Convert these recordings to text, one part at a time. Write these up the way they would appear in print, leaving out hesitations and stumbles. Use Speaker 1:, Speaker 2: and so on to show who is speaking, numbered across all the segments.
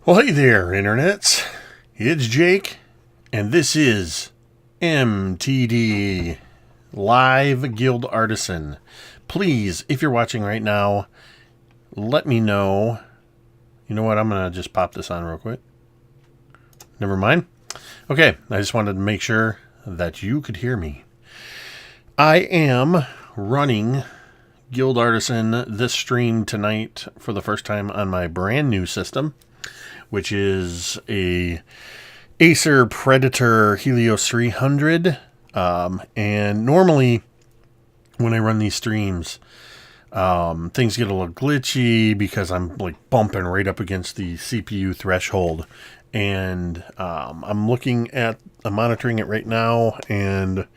Speaker 1: Well, hey there, internets. It's Jake, and this is MTD Live Guild Artisan. Please, if you're watching right now, let me know. You know what? I'm going to just pop this on real quick. Never mind. Okay, I just wanted to make sure that you could hear me. I am running Guild Artisan this stream tonight for the first time on my brand new system, which is a Acer Predator Helios 300. And normally when I run these streams, things get a little glitchy because I'm like bumping right up against the CPU threshold. And I'm monitoring it right now, and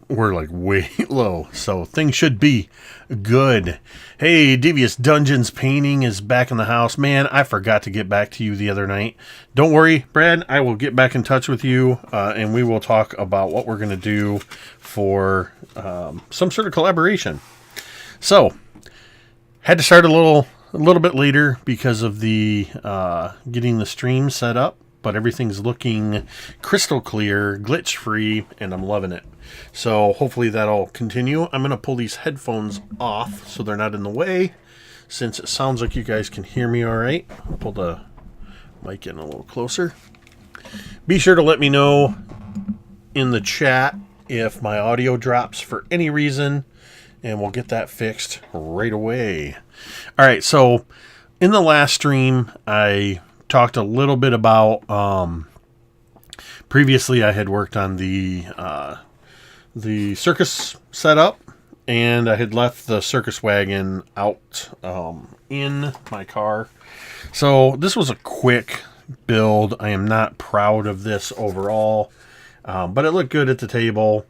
Speaker 1: we're like way low, so things should be good. Hey, Devious Dungeons Painting is back in the house. Man, I forgot to get back to you the other night. Don't worry, Brad, I will get back in touch with you, and we will talk about what we're going to do for some sort of collaboration. So, had to start a little bit later because of the getting the stream set up, but everything's looking crystal clear, glitch free, and I'm loving it. So hopefully that'll continue. I'm going to pull these headphones off so they're not in the way, since it sounds like you guys can hear me all right. I'll pull the mic in a little closer. Be sure to let me know in the chat if my audio drops for any reason, and we'll get that fixed right away. All right, so in the last stream, I talked a little bit about, previously I had worked on the circus setup, and I had left the circus wagon out in my car. So this was a quick build. I am not proud of this overall, but it looked good at the table.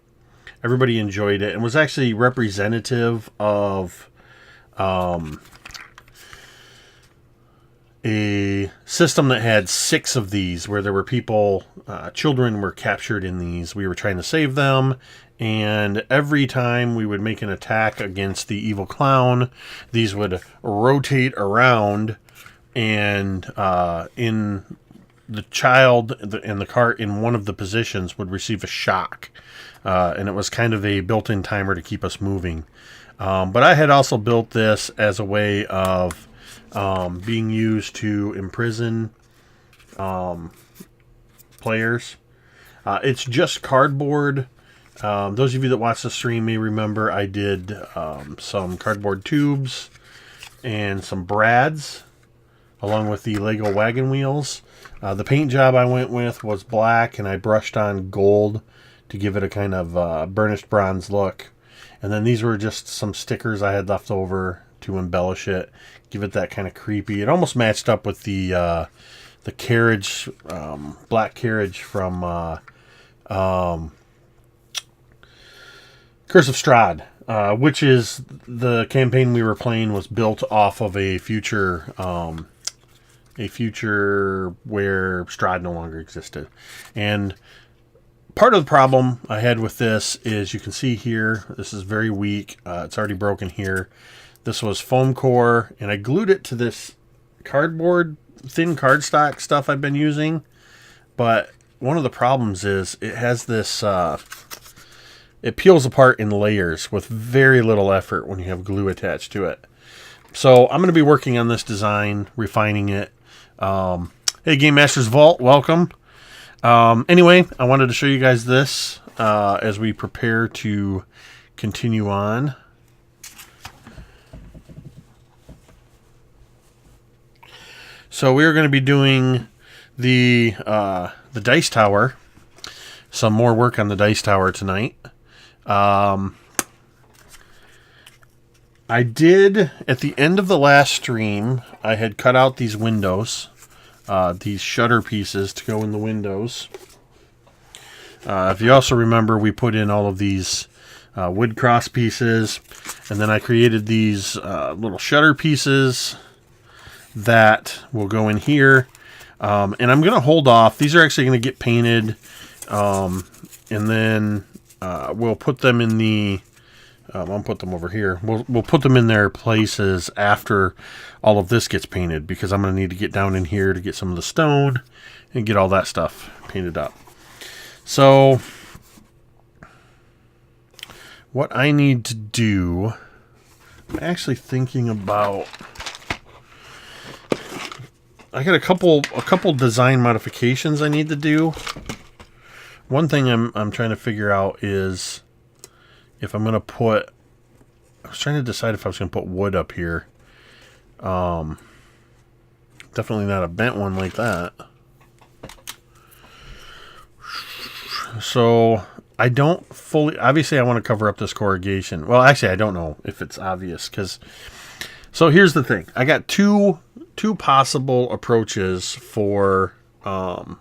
Speaker 1: Everybody enjoyed it and was actually representative of a system that had 6 of these, where there were people, children were captured in these. We were trying to save them, and every time we would make an attack against the evil clown, these would rotate around, and in the child and the cart in one of the positions would receive a shock, and it was kind of a built-in timer to keep us moving. But I had also built this as a way of being used to imprison players. It's just cardboard. Those of you that watch the stream may remember I did some cardboard tubes and some brads along with the Lego wagon wheels. The paint job I went with was black, and I brushed on gold to give it a kind of burnished bronze look. And then these were just some stickers I had left over to embellish it, give it that kind of creepy. It almost matched up with the carriage, black carriage from Curse of Strahd, which is the campaign we were playing was built off of a future where Strahd no longer existed. And part of the problem I had with this is, you can see here, this is very weak. It's already broken here. This was foam core, and I glued it to this cardboard, thin cardstock stuff I've been using. But one of the problems is it has this, it peels apart in layers with very little effort when you have glue attached to it. So I'm going to be working on this design, refining it. Hey, Game Masters Vault, welcome. Anyway, I wanted to show you guys this as we prepare to continue on. So we're going to be doing the dice tower. Some more work on the dice tower tonight. I did, at the end of the last stream, I had cut out these windows, these shutter pieces to go in the windows. If you also remember, we put in all of these wood cross pieces, and then I created these little shutter pieces that will go in here. And I'm going to hold off. These are actually going to get painted, and then we'll put them in the I'll put them over here. We'll put them in their places after all of this gets painted, because I'm going to need to get down in here to get some of the stone and get all that stuff painted up. So what I need to do, I'm actually thinking about, I got a couple design modifications I need to do. One thing I'm trying to figure out is if I'm going to put, I was trying to decide if I was going to put wood up here. Definitely not a bent one like that. So I don't fully, obviously I want to cover up this corrugation. Well, actually I don't know if it's obvious, because, so here's the thing. I got two possible approaches for, the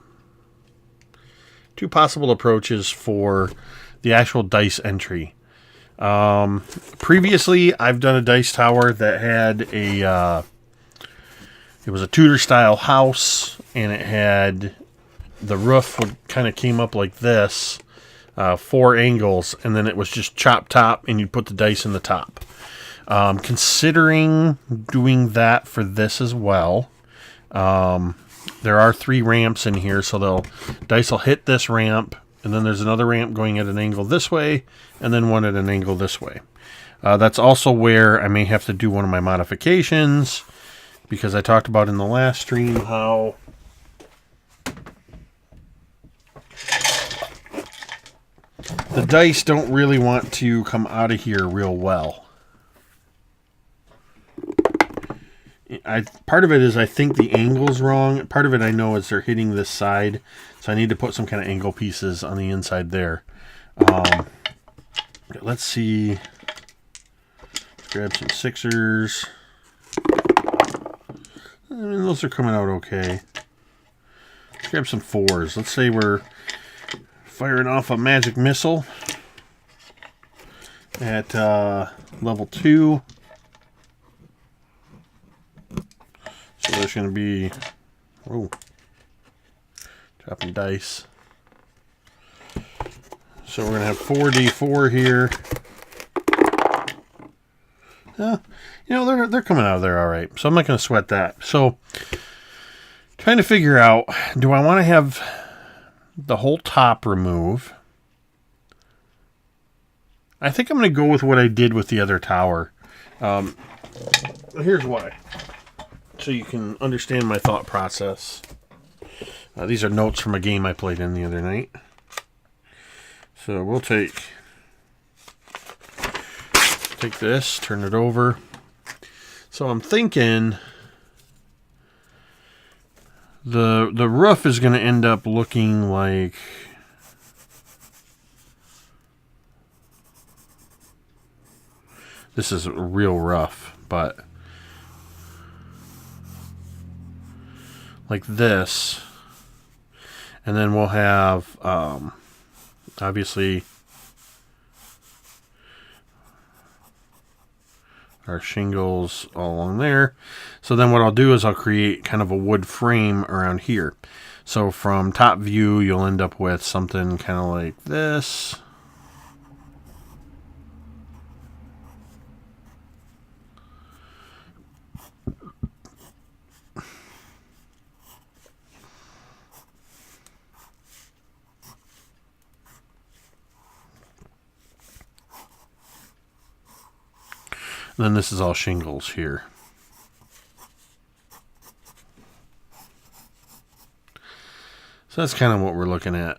Speaker 1: actual dice entry. Previously, I've done a dice tower that had it was a Tudor style house, and it had, the roof kind of came up like this, 4 angles, and then it was just chop top, and you'd put the dice in the top. Considering doing that for this as well. There are 3 ramps in here, so dice will hit this ramp, and then there's another ramp going at an angle this way, and then one at an angle this way. That's also where I may have to do one of my modifications, because I talked about in the last stream how the dice don't really want to come out of here real well. Part of it is I think the angle's wrong. Part of it I know is they're hitting this side, so I need to put some kind of angle pieces on the inside there. Let's see. Let's grab some 6ers. I mean, those are coming out okay. Let's grab some 4s. Let's say we're firing off a magic missile at level 2. So there's going to be, oh, dropping dice. So we're going to have 4d4 here. You know, they're coming out of there all right. So I'm not going to sweat that. So trying to figure out, do I want to have the whole top remove? I think I'm going to go with what I did with the other tower. Here's why. So you can understand my thought process. These are notes from a game I played in the other night. So we'll take this, turn it over. So I'm thinking the roof is going to end up looking like this is real rough, but like this, and then we'll have obviously our shingles all along there. So then what I'll do is I'll create kind of a wood frame around here. So from top view you'll end up with something kind of like this. And then this is all shingles here. So that's kind of what we're looking at.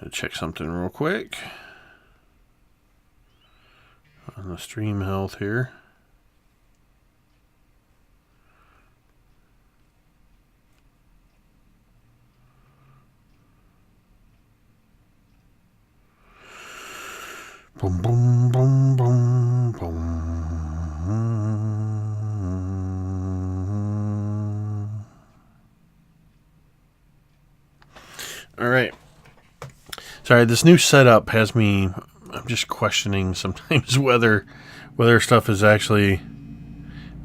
Speaker 1: I'll check something real quick on the stream health here. Boom, boom, boom, boom, boom. All right. Sorry, this new setup has me, I'm just questioning sometimes whether stuff is actually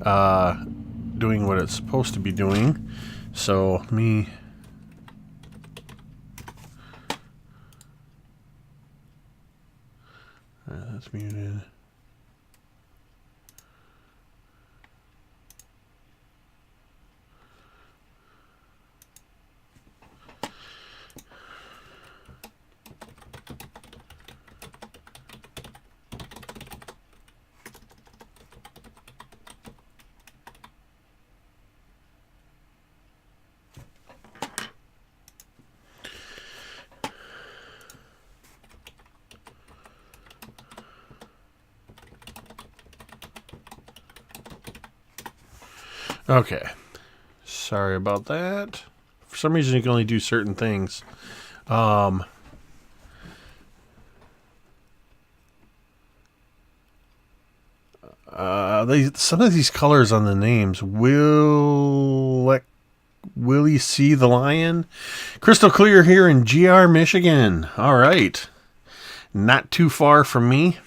Speaker 1: doing what it's supposed to be doing. So let me That's muted. Okay. Sorry about that. For some reason, you can only do certain things. Some of these colors on the names. Will you see the lion? Crystal clear here in GR, Michigan. All right. Not too far from me.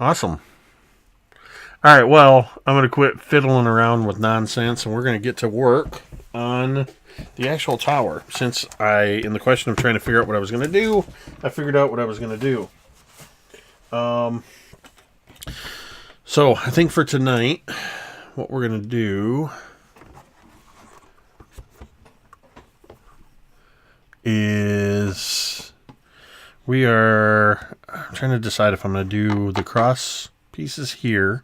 Speaker 1: Awesome. All right, well, I'm going to quit fiddling around with nonsense, and we're going to get to work on the actual tower. Since in the question of trying to figure out what I was going to do, I figured out what I was going to do. So I think for tonight, what we're going to do is I'm trying to decide if I'm going to do the cross pieces here.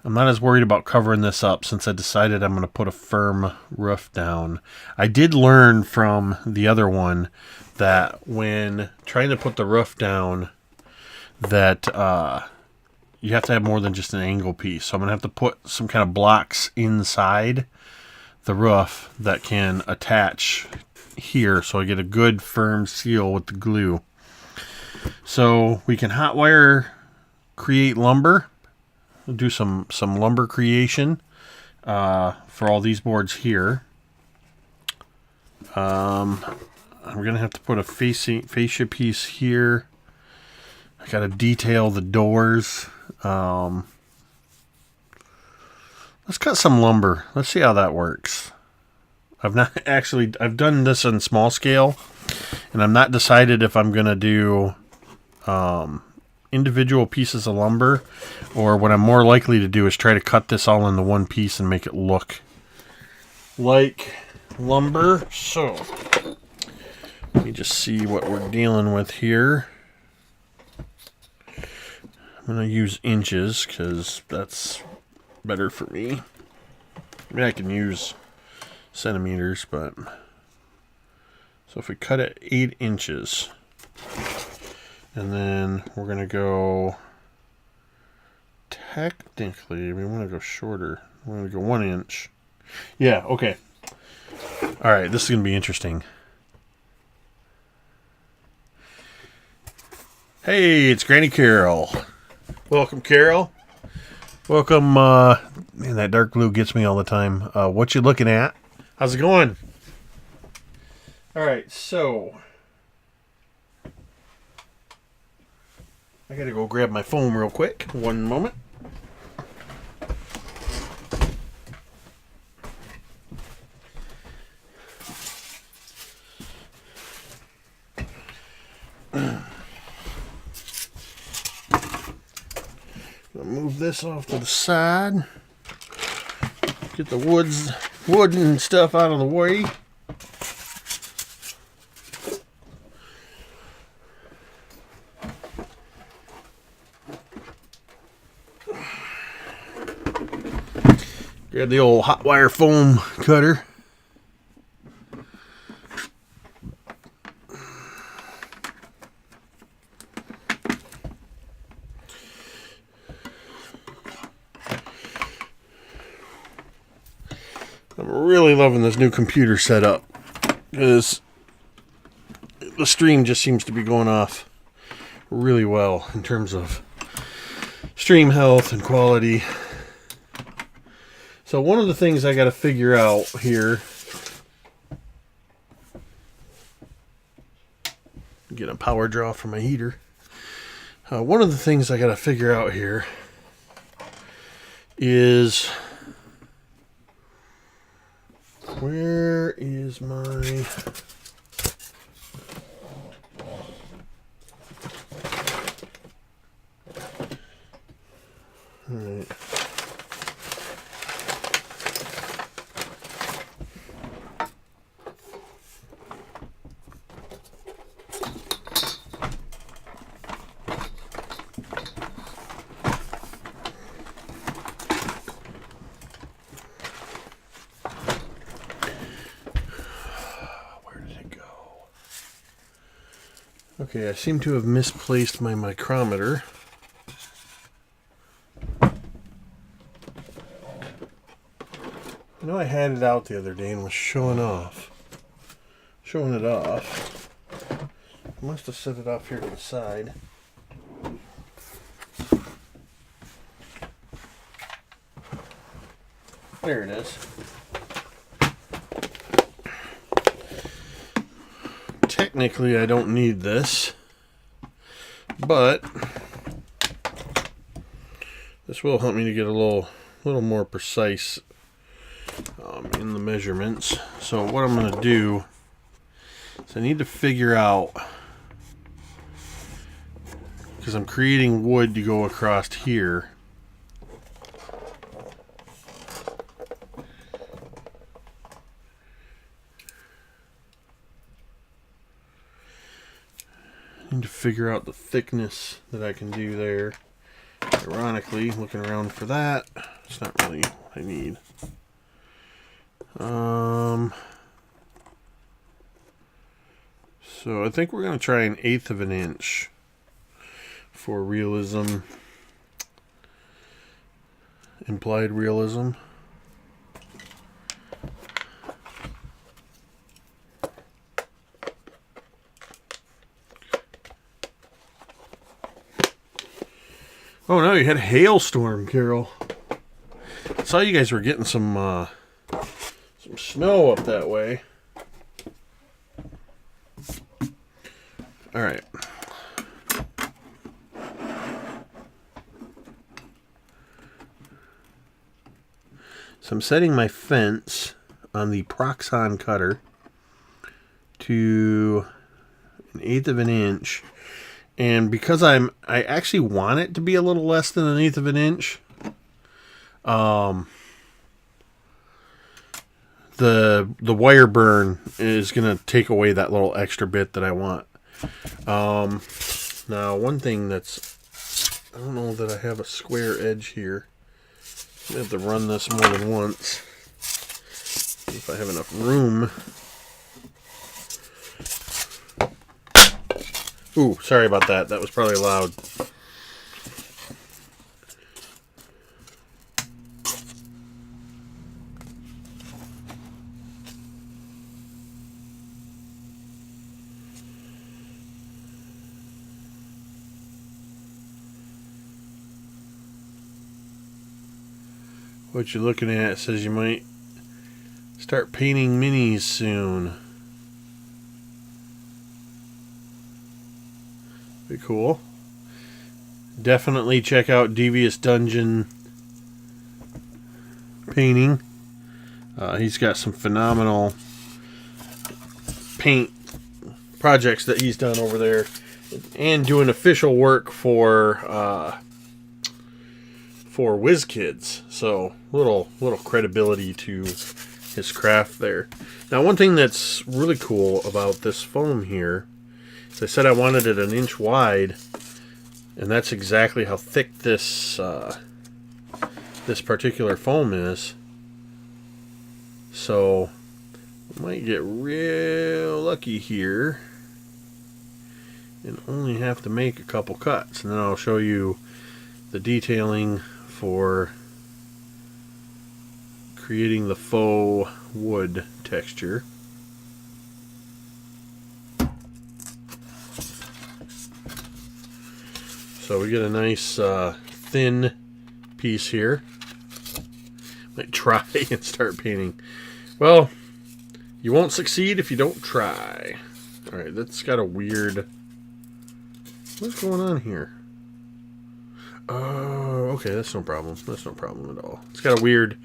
Speaker 1: I'm not as worried about covering this up since I decided I'm going to put a firm roof down. I did learn from the other one that when trying to put the roof down, that you have to have more than just an angle piece. So I'm going to have to put some kind of blocks inside the roof that can attach here so I get a good firm seal with the glue. So we can hotwire create lumber. We'll do some lumber creation for all these boards here. I'm gonna have to put a fascia piece here. I gotta detail the doors. Let's cut some lumber. Let's see how that works. I've done this on small scale, and I'm not decided if I'm gonna do individual pieces of lumber, or what I'm more likely to do is try to cut this all into one piece and make it look like lumber. So let me just see what we're dealing with here. I'm gonna use inches because that's better for me. I mean, I can use centimeters, but so if we cut it 8 inches, and then we're going to go, technically, we want to go shorter. We're going to go 1 inch. Yeah, okay. All right, this is going to be interesting. Hey, it's Granny Carol. Welcome, Carol. Welcome. Man, that dark blue gets me all the time. What you looking at? How's it going? All right, so I gotta go grab my foam real quick. One moment. Move this off to the side. Get the wood and stuff out of the way. Grab the old hot wire foam cutter. I'm really loving this new computer setup because the stream just seems to be going off really well in terms of stream health and quality. So one of the things I got to figure out here, get a power draw from my heater. One of the things I got to figure out here is, where is is my... Alright. Okay, I seem to have misplaced my micrometer. I know I had it out the other day and was showing it off. I must have set it off here to the side. There it is. Technically, I don't need this, but this will help me to get a little more precise in the measurements. So what I'm going to do is I need to figure out, because I'm creating wood to go across here. Need to figure out the thickness that I can do there. Ironically, looking around for that, it's not really what I need. So I think we're going to try 1/8 of an inch for realism, implied realism. Oh no, you had a hailstorm, Carol. I saw you guys were getting some snow up that way. All right. So I'm setting my fence on the Proxon cutter to 1/8 of an inch. And because I actually want it to be a little less than 1/8 of an inch, the wire burn is going to take away that little extra bit that I want. Now, one thing that's, I don't know that I have a square edge here. I have to run this more than once. See if I have enough room. Ooh, sorry about that. That was probably loud. What you're looking at says you might start painting minis soon. Pretty cool. Definitely check out Devious Dungeon painting. He's got some phenomenal paint projects that he's done over there, and doing official work for WizKids. So little credibility to his craft there. Now, one thing that's really cool about this foam here, I said I wanted it 1 inch wide, and that's exactly how thick this this particular foam is. So I might get real lucky here and only have to make a couple cuts, and then I'll show you the detailing for creating the faux wood texture. So we get a nice thin piece here. Might try and start painting. Well, you won't succeed if you don't try. Alright, that's got a weird... What's going on here? Oh, okay, that's no problem. That's no problem at all. It's got a weird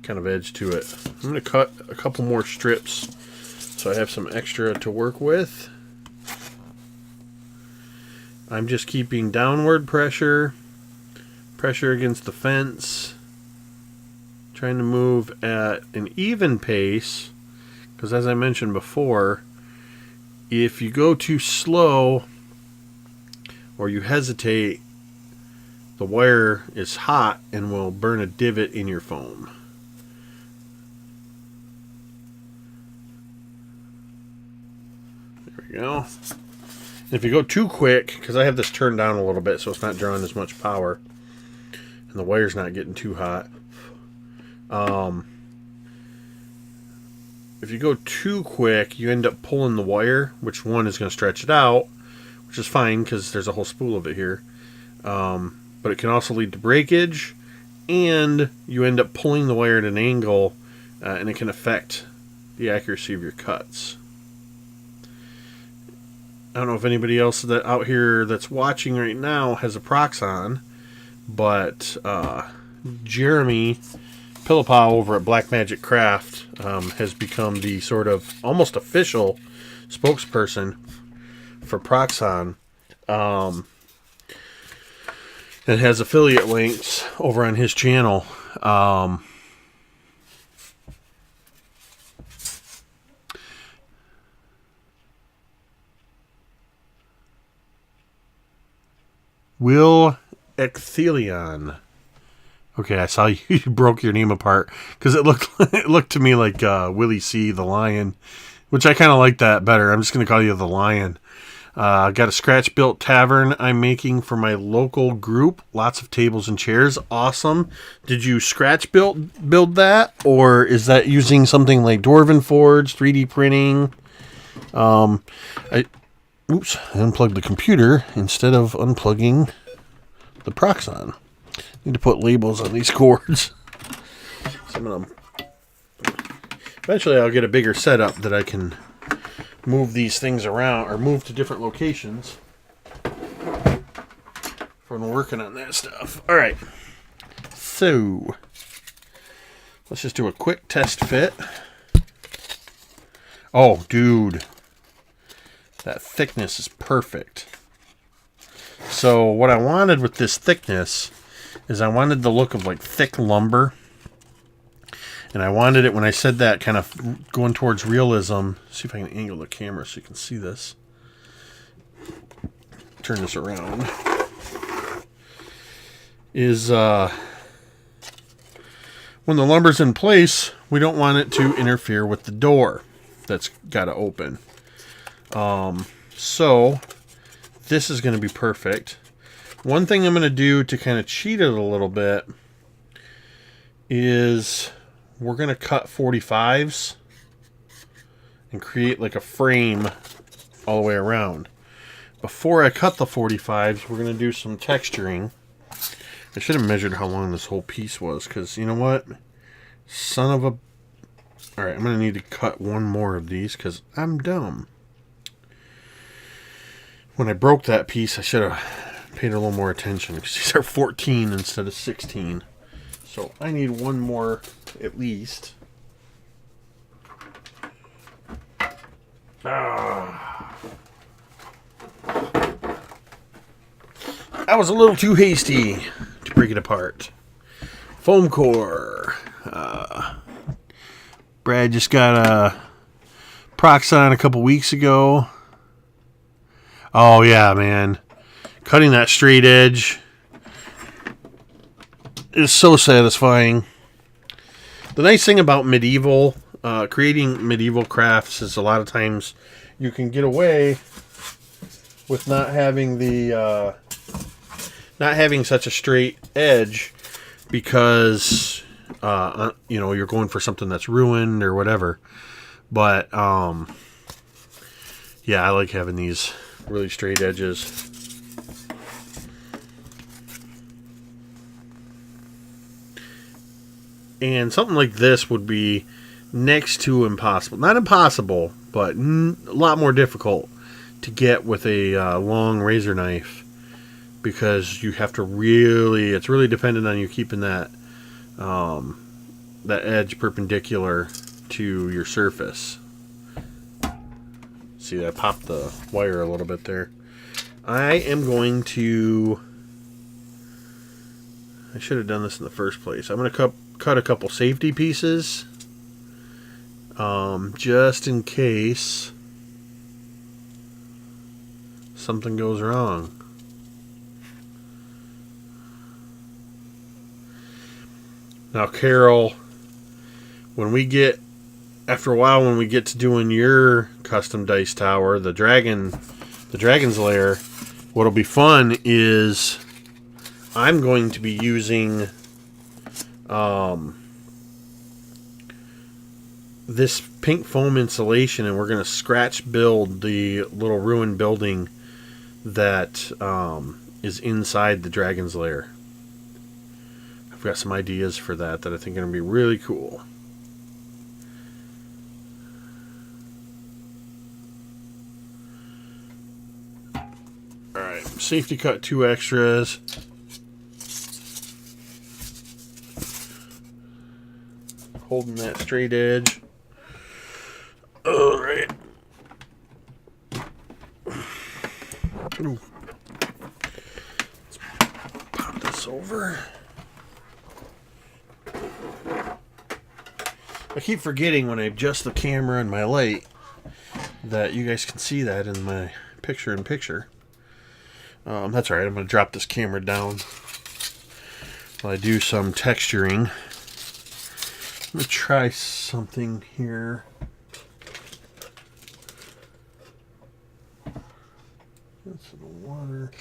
Speaker 1: kind of edge to it. I'm going to cut a couple more strips So I have some extra to work with. I'm just keeping downward pressure against the fence, trying to move at an even pace, because as I mentioned before, if you go too slow or you hesitate, the wire is hot and will burn a divot in your foam. There we go. If you go too quick, because I have this turned down a little bit so it's not drawing as much power, and the wire's not getting too hot. If you go too quick, you end up pulling the wire, which one is going to stretch it out, which is fine because there's a whole spool of it here. But it can also lead to breakage, and you end up pulling the wire at an angle, and it can affect the accuracy of your cuts. I don't know if anybody else that out here that's watching right now has a Proxon, but Jeremy Pillowpaw over at Blackmagic Craft has become the sort of almost official spokesperson for Proxon, and has affiliate links over on his channel. Will Ecthelion. Okay, I saw you broke your name apart because it looked to me like Willie C. the Lion, which I kind of like that better. I'm just going to call you the Lion. Got a scratch-built tavern I'm making for my local group. Lots of tables and chairs. Awesome. Did you build that, or is that using something like Dwarven Forge, 3D printing? I unplugged the computer instead of unplugging the Proxon. Need to put labels on these cords. Some of them. Eventually I'll get a bigger setup that I can move these things around or move to different locations when we're working on that stuff. Alright. So let's just do a quick test fit. Oh, dude. That thickness is perfect. So what I wanted with this thickness is I wanted the look of like thick lumber. And I wanted it, when I said that, kind of going towards realism. See if I can angle the camera so you can see this. Turn this around. Is when the lumber's in place, we don't want it to interfere with the door that's got to open. So this is going to be perfect. One thing I'm going to do to kind of cheat it a little bit is we're going to cut 45s and create like a frame all the way around. Before I cut the 45s, we're going to do some texturing. I should have measured how long this whole piece was, because you know what? Son of a... Alright, I'm going to need to cut one more of these because I'm dumb. When I broke that piece, I should have paid a little more attention, because these are 14 instead of 16. So I need one more at least. I was a little too hasty to break it apart. Foam core. Brad just got a Proxon a couple weeks ago. Oh yeah, man. Cutting that straight edge is so satisfying. The nice thing about medieval, creating medieval crafts is a lot of times you can get away with not having the not having such a straight edge, because you know, you're going for something that's ruined or whatever. But yeah, I like having these really straight edges. And something like this would be next to impossible. Not impossible, but a lot more difficult to get with a long razor knife, because you have to really, it's really dependent on you keeping that that edge perpendicular to your surface. see, I popped the wire a little bit there. I am going to... I should have done this in the first place. I'm going to cut a couple safety pieces. Just in case something goes wrong. Now, Carol, after a while, when we get to doing your custom dice tower, the Dragon's Lair, what'll be fun is I'm going to be using this pink foam insulation, and we're going to scratch build the little ruined building that is inside the Dragon's Lair. I've got some ideas for that I think are going to be really cool. Alright, safety cut 2 extras. Holding that straight edge. Alright. Let's pop this over. I keep forgetting when I adjust the camera and my light that you guys can see that in my picture-in-picture. That's alright, I'm going to drop this camera down while I do some texturing. I'm going to try something here. That's the water.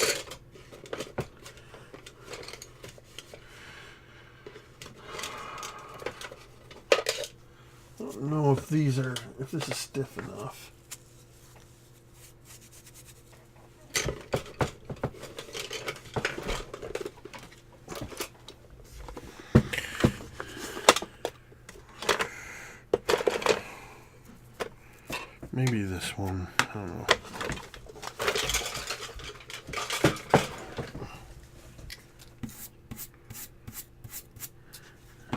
Speaker 1: I don't know if this is stiff enough. Maybe this one, I don't know.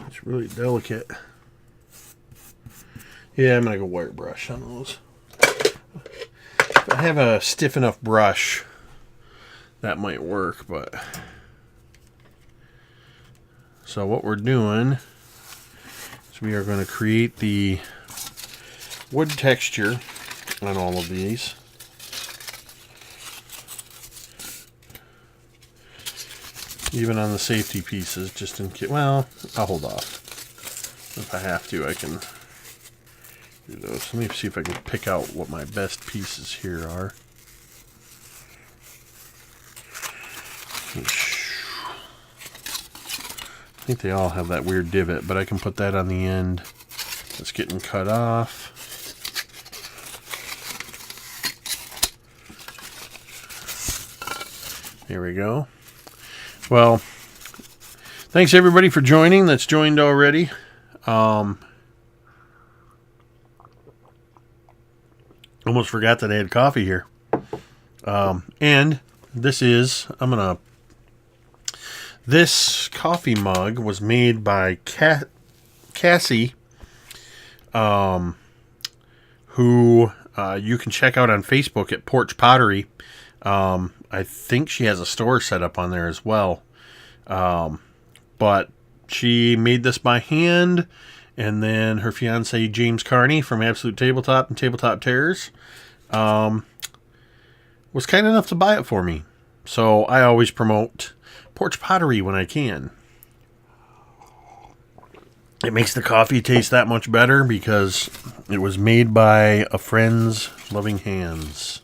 Speaker 1: It's really delicate. Yeah, I'm going to go wire brush on those. If I have a stiff enough brush, that might work, but... So what we're doing is we are going to create the wood texture on all of these. Even on the safety pieces, just in case. Well, I'll hold off. If I have to, I can do those. Let me see if I can pick out what my best pieces here are. I think they all have that weird divot, but I can put that on the end that's getting cut off. There we go. Well, thanks everybody for joining that's joined already. Almost forgot that I had coffee here. And this coffee mug was made by Cassie, who you can check out on Facebook at Porch Pottery. I think she has a store set up on there as well. But she made this by hand, and then her fiance James Carney from Absolute Tabletop and Tabletop Terrors was kind enough to buy it for me. So I always promote Porch Pottery when I can. It makes the coffee taste that much better because it was made by a friend's loving hands.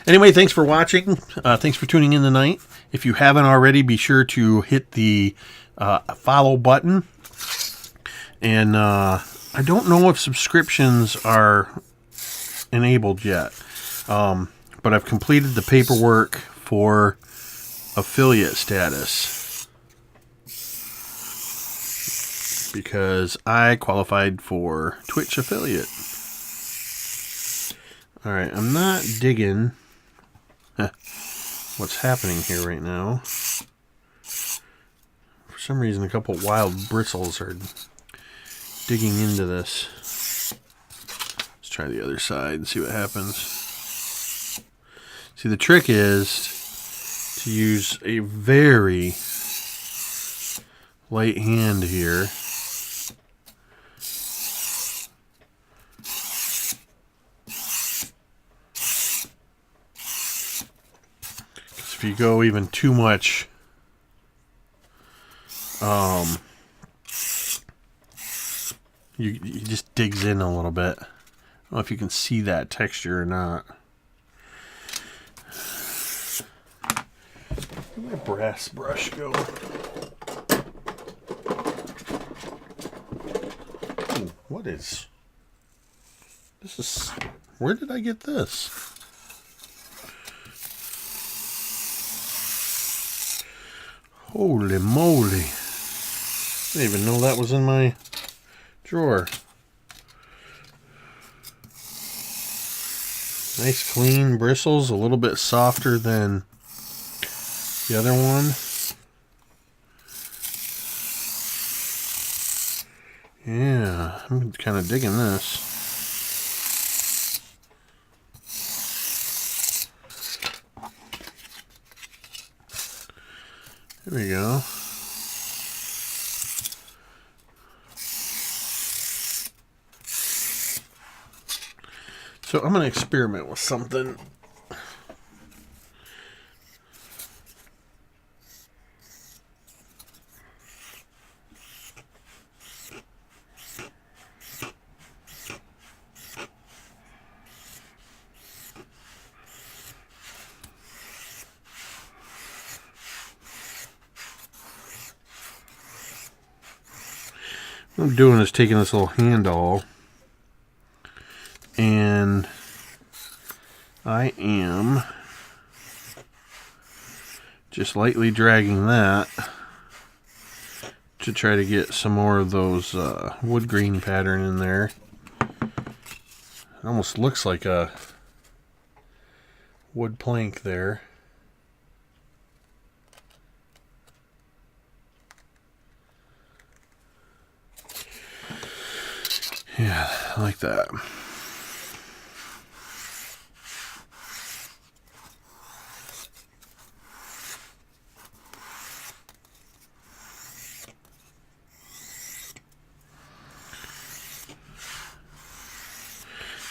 Speaker 1: Anyway, thanks for watching. Thanks for tuning in tonight. If you haven't already, be sure to hit the follow button. And I don't know if subscriptions are enabled yet. But I've completed the paperwork for affiliate status, because I qualified for Twitch affiliate. Alright, I'm not digging what's happening here right now. For some reason, a couple wild bristles are digging into this. Let's try the other side and see what happens. See, the trick is to use a very light hand here. If you go even too much, you just digs in a little bit. I don't know if you can see that texture or not. Where'd my brass brush go? Ooh, what is this? Where did I get this? Holy moly. I didn't even know that was in my drawer. Nice clean bristles, a little bit softer than the other one. Yeah, I'm kind of digging this. There we go. So I'm going to experiment with something. What I'm doing is taking this little handle and I am just lightly dragging that to try to get some more of those wood grain pattern in there. It almost looks like a wood plank there. Yeah, I like that.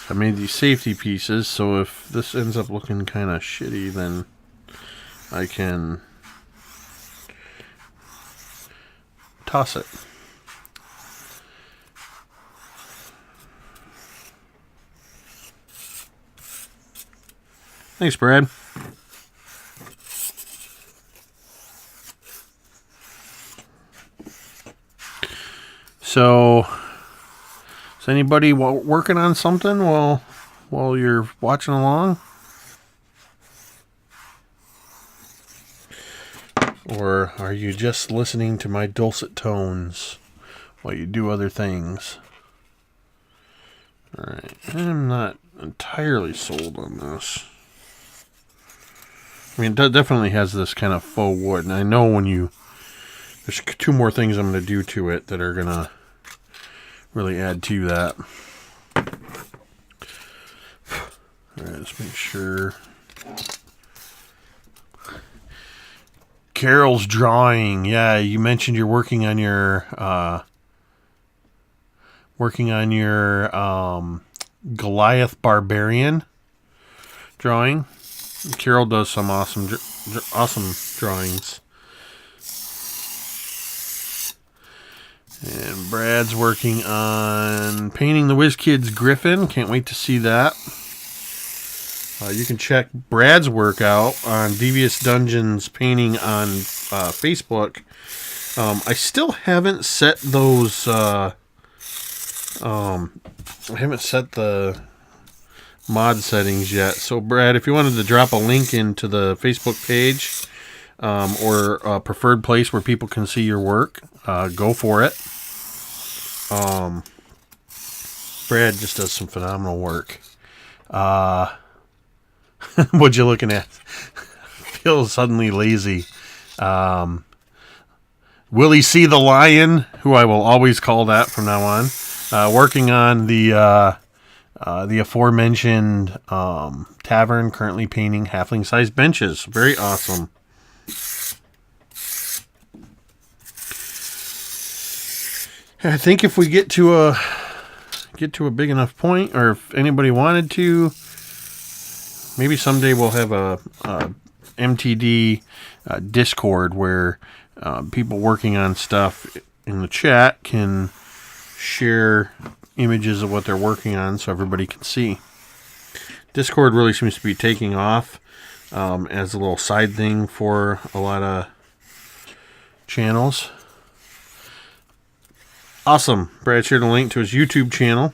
Speaker 1: I made these safety pieces, so if this ends up looking kind of shitty, then I can toss it. Thanks, Brad. So, is anybody working on something while you're watching along? Or are you just listening to my dulcet tones while you do other things? Alright, I'm not entirely sold on this. I mean, it definitely has this kind of faux wood, and I know when there's two more things I'm going to do to it that are going to really add to that. Alright, let's make sure. Carol's drawing. Yeah, you mentioned you're working on your Goliath Barbarian drawing. Carol does some awesome drawings. And Brad's working on painting the WizKids Griffin. Can't wait to see that. You can check Brad's work out on Devious Dungeons Painting on Facebook. I still haven't set those. I haven't set the mod settings yet. So, Brad, if you wanted to drop a link into the Facebook page or a preferred place where people can see your work, go for it. Brad just does some phenomenal work. What you looking at? Feel suddenly lazy. Willie C. the Lion, who I will always call that from now on, working on the The aforementioned tavern currently painting halfling-sized benches. Very awesome. I think if we get to a big enough point, or if anybody wanted to, maybe someday we'll have a MTD Discord where people working on stuff in the chat can share images of what they're working on so everybody can see. Discord really seems to be taking off as a little side thing for a lot of channels. Awesome. Brad shared a link to his YouTube channel.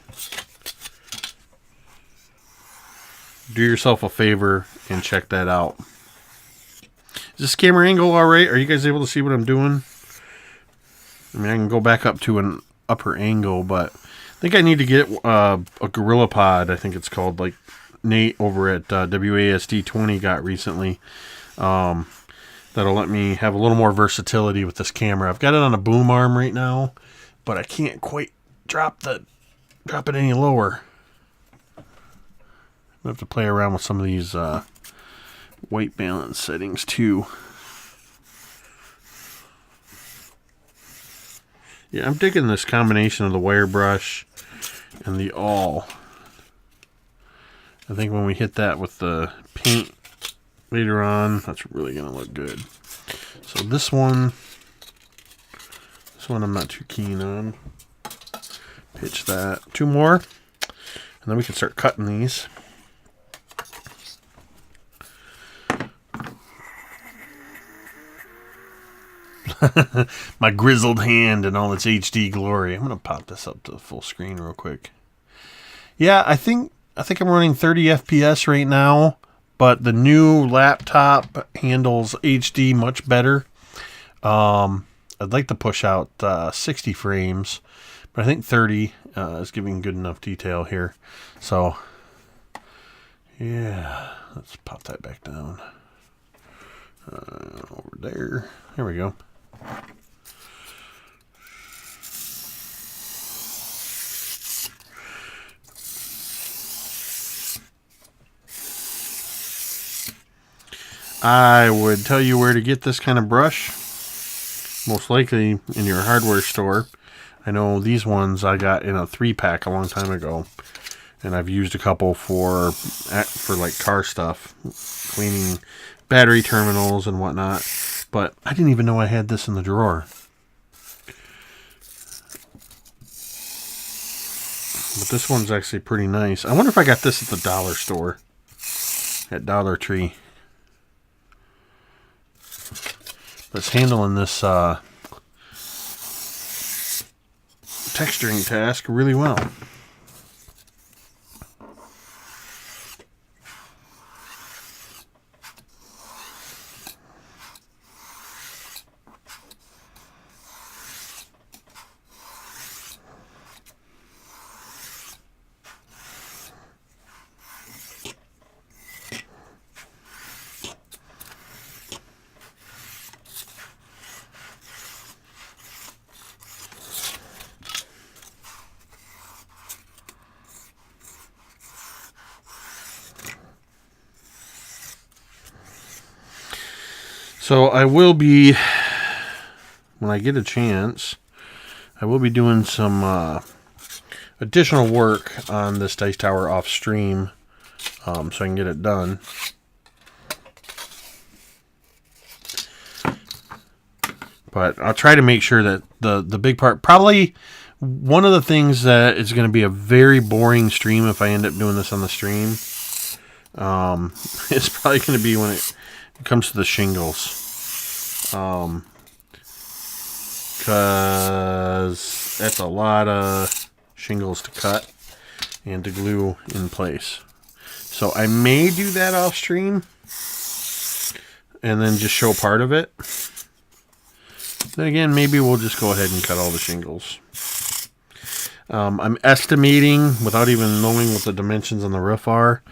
Speaker 1: Do yourself a favor and check that out. Is this camera angle alright? Are you guys able to see what I'm doing? I mean, I can go back up to an upper angle, but I think I need to get a Gorilla Pod, I think it's called, like Nate over at WASD 20 got recently. That'll let me have a little more versatility with this camera. I've got it on a boom arm right now, but I can't quite drop it any lower. I have to play around with some of these white balance settings too. Yeah, I'm digging this combination of the wire brush and the awl. I think when we hit that with the paint later on, that's really going to look good. So this one I'm not too keen on. Pitch that. 2 more, and then we can start cutting these. My grizzled hand in all its HD glory. I'm gonna pop this up to the full screen real quick. Yeah, I think I'm running 30 FPS right now, but the new laptop handles HD much better. I'd like to push out 60 frames, but I think 30 is giving good enough detail here. So, yeah, let's pop that back down. Over there. There we go. I would tell you where to get this kind of brush. Most likely in your hardware store. I know these ones I got in a 3-pack a long time ago, and I've used a couple for like car stuff, cleaning battery terminals and whatnot. But I didn't even know I had this in the drawer. But this one's actually pretty nice. I wonder if I got this at the dollar store, at Dollar Tree. But it's handling this texturing task really well. So I will be, when I get a chance, I will be doing some additional work on this dice tower off stream, so I can get it done. But I'll try to make sure that the big part, probably one of the things that is going to be a very boring stream if I end up doing this on the stream, is probably going to be when it comes to the shingles. Because that's a lot of shingles to cut and to glue in place. So I may do that off stream and then just show part of it. Then again, maybe we'll just go ahead and cut all the shingles. I'm estimating, without even knowing what the dimensions on the roof are,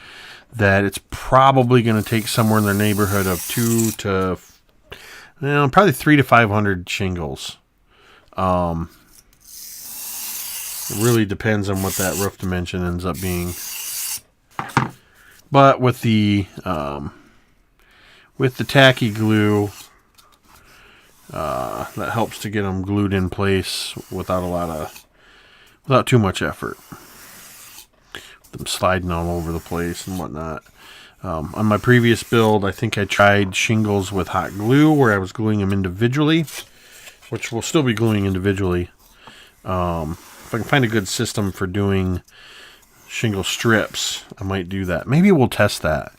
Speaker 1: that it's probably going to take somewhere in the neighborhood of probably 300 to 500 shingles. It really depends on what that roof dimension ends up being. But with the tacky glue, that helps to get them glued in place without too much effort. Them sliding all over the place and whatnot. On my previous build, I think I tried shingles with hot glue where I was gluing them individually, which we'll still be gluing individually. If I can find a good system for doing shingle strips, I might do that. Maybe we'll test that.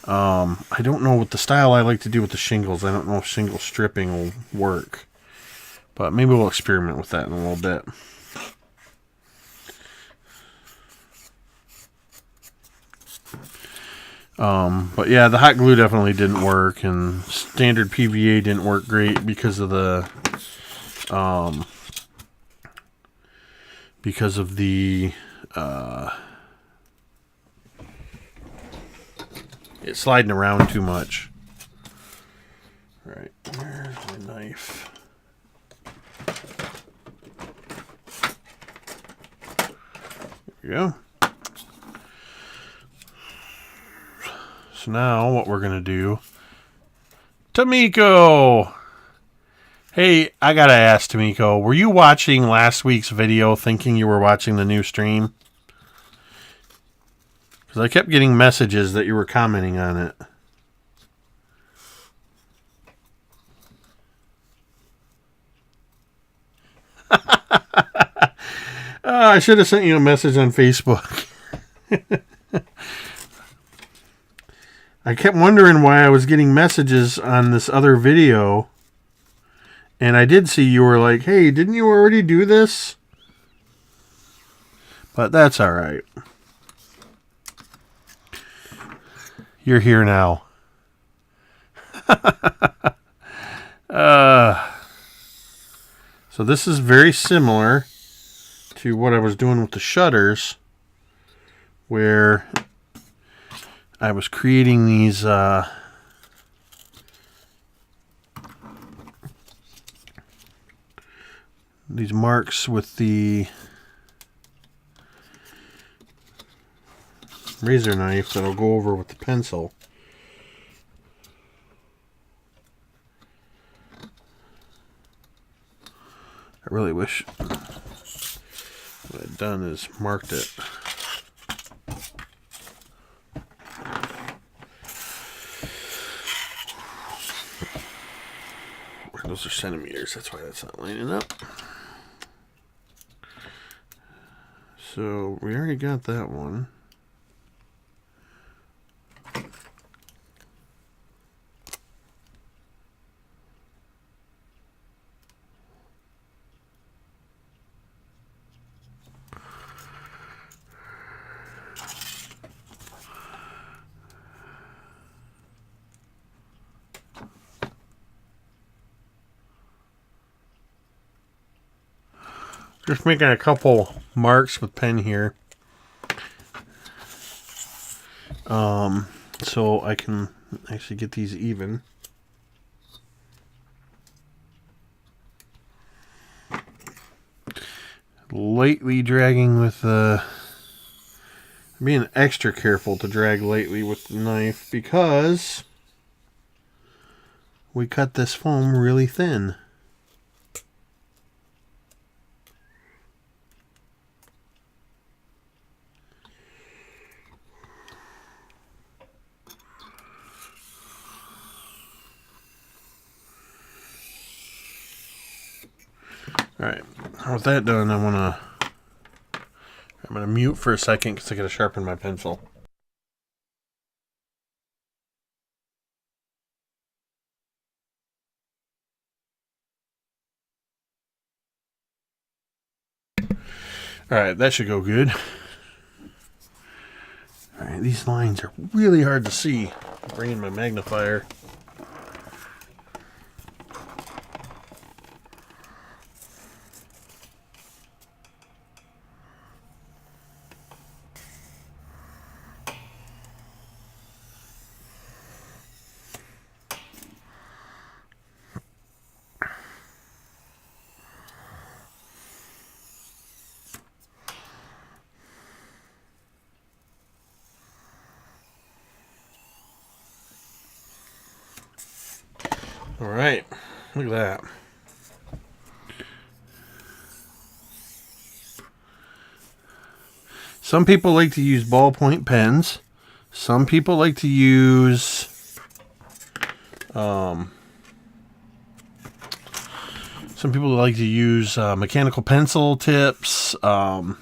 Speaker 1: I don't know what the style I like to do with the shingles. I don't know if shingle stripping will work, but maybe we'll experiment with that in a little bit. But yeah, the hot glue definitely didn't work, and standard PVA didn't work great because of the it's sliding around too much. All right, where's my knife? There we go. So now what we're going to do... Tamiko! Hey, I got to ask, Tamiko, were you watching last week's video thinking you were watching the new stream? Because I kept getting messages that you were commenting on it. I should have sent you a message on Facebook. I kept wondering why I was getting messages on this other video. And I did see you were like, hey, didn't you already do this? But that's all right. You're here now. So this is very similar to what I was doing with the shutters, where I was creating these marks with the razor knife that I'll go over with the pencil. I really wish what I'd done is marked it. Those are centimeters, that's why that's not lining up. So we already got that one. Just making a couple marks with pen here. So I can actually get these even. Lightly dragging with being extra careful to drag lightly with the knife because we cut this foam really thin. Alright, with that done, I'm gonna mute for a second because I gotta sharpen my pencil. Alright, that should go good. Alright, these lines are really hard to see. I'm bringing my magnifier. All right, look at that. Some people like to use ballpoint pens. Some people like to use mechanical pencil tips. A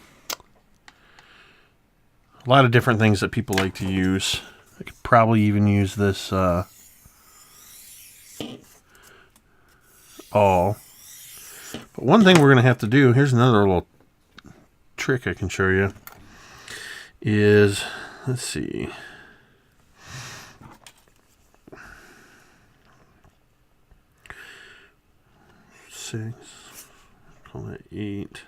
Speaker 1: lot of different things that people like to use. I could probably even use this all. But one thing we're going to have to do, here's another little trick I can show you, is, let's see. Six, call that 8.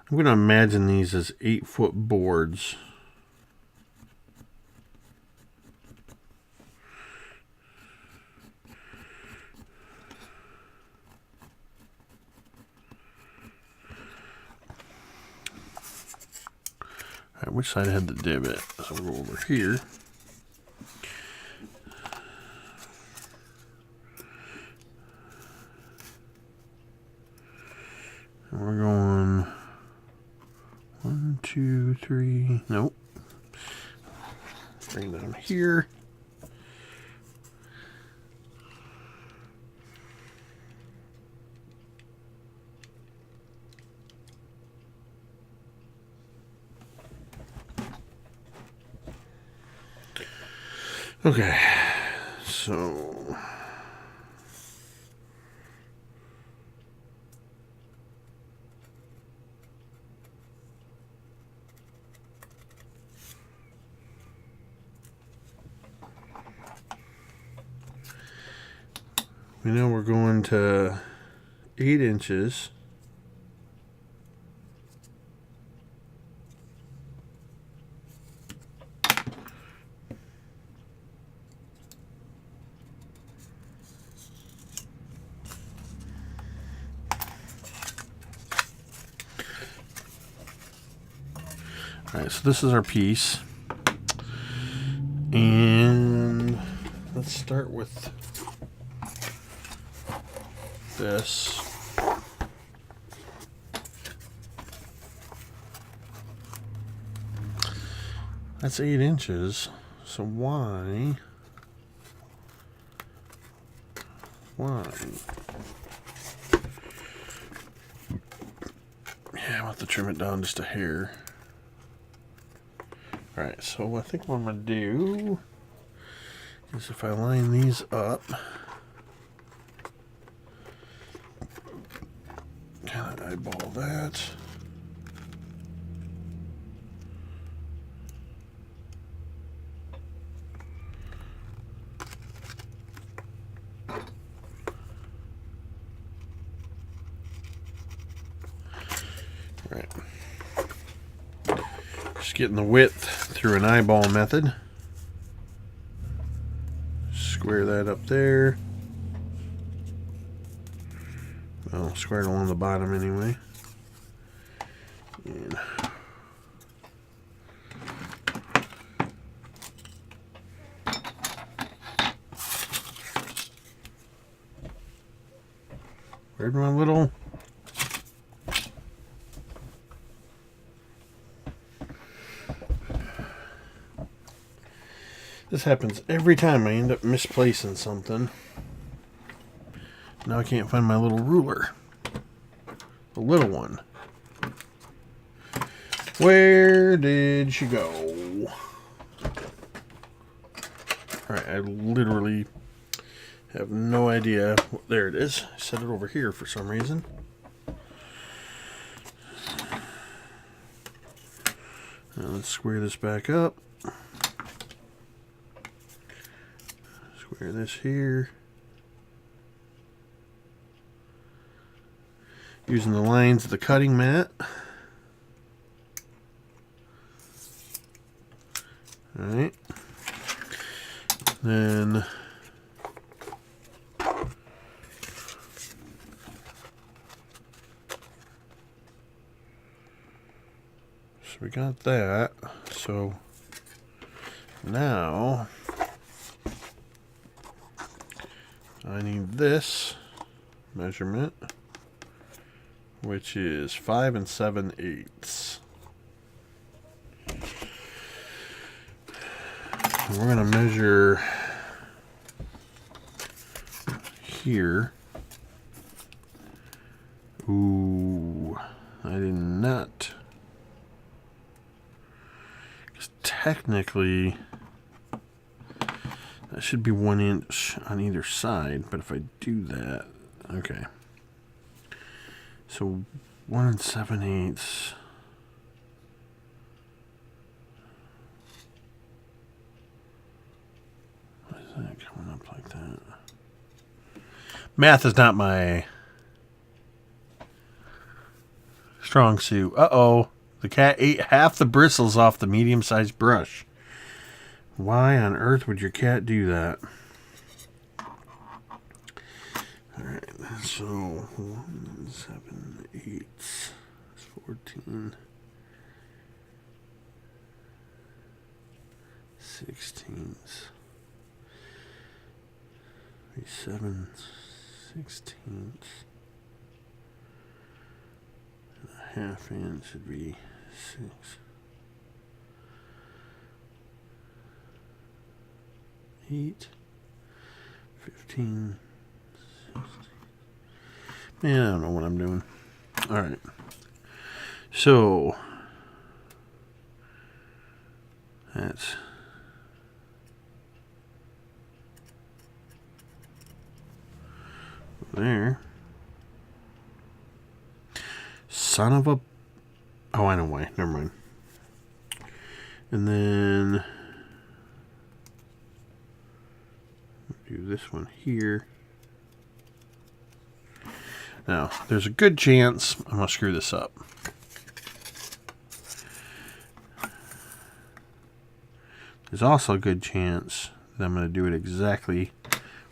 Speaker 1: I'm going to imagine these as 8-foot boards. All right, which side had the divot? So we'll go over here. And we're going 1, 2, 3. Nope. Bring them here. Okay, so we know we're going to 8 inches. Alright, so this is our piece. And let's start with this. That's 8 inches. So why? Yeah, I'll have to trim it down just a hair. Alright, so I think what I'm going to do is if I line these up, kind of eyeball that. Alright. Just getting the width through an eyeball method. Square that up there. Well, square it along the bottom anyway. And where'd my little... This happens every time I end up misplacing something. Now I can't find my little ruler. The little one. Where did she go? Alright, I literally have no idea. There it is. I set it over here for some reason. Now let's square this back up. Square this here. Using the lines of the cutting mat. Alright. Then so we got that. So now I need this measurement, which is 5 7/8. We're going to measure here. Ooh, I did not. Because technically, that should be 1 inch on either side. But if I do that, okay. So 1 7/8. Why is that coming up like that? Math is not my strong suit. Uh-oh. The cat ate half the bristles off the medium-sized brush. Why on earth would your cat do that? Alright, so 1 7/8 is 14. 16ths. 7/16. And a half inch should be 6. 8. 15. 16. Man, I don't know what I'm doing. Alright. So that's there. Son of a... Oh, I know why. Never mind. And then do this one here. Now, there's a good chance I'm going to screw this up. There's also a good chance that I'm going to do it exactly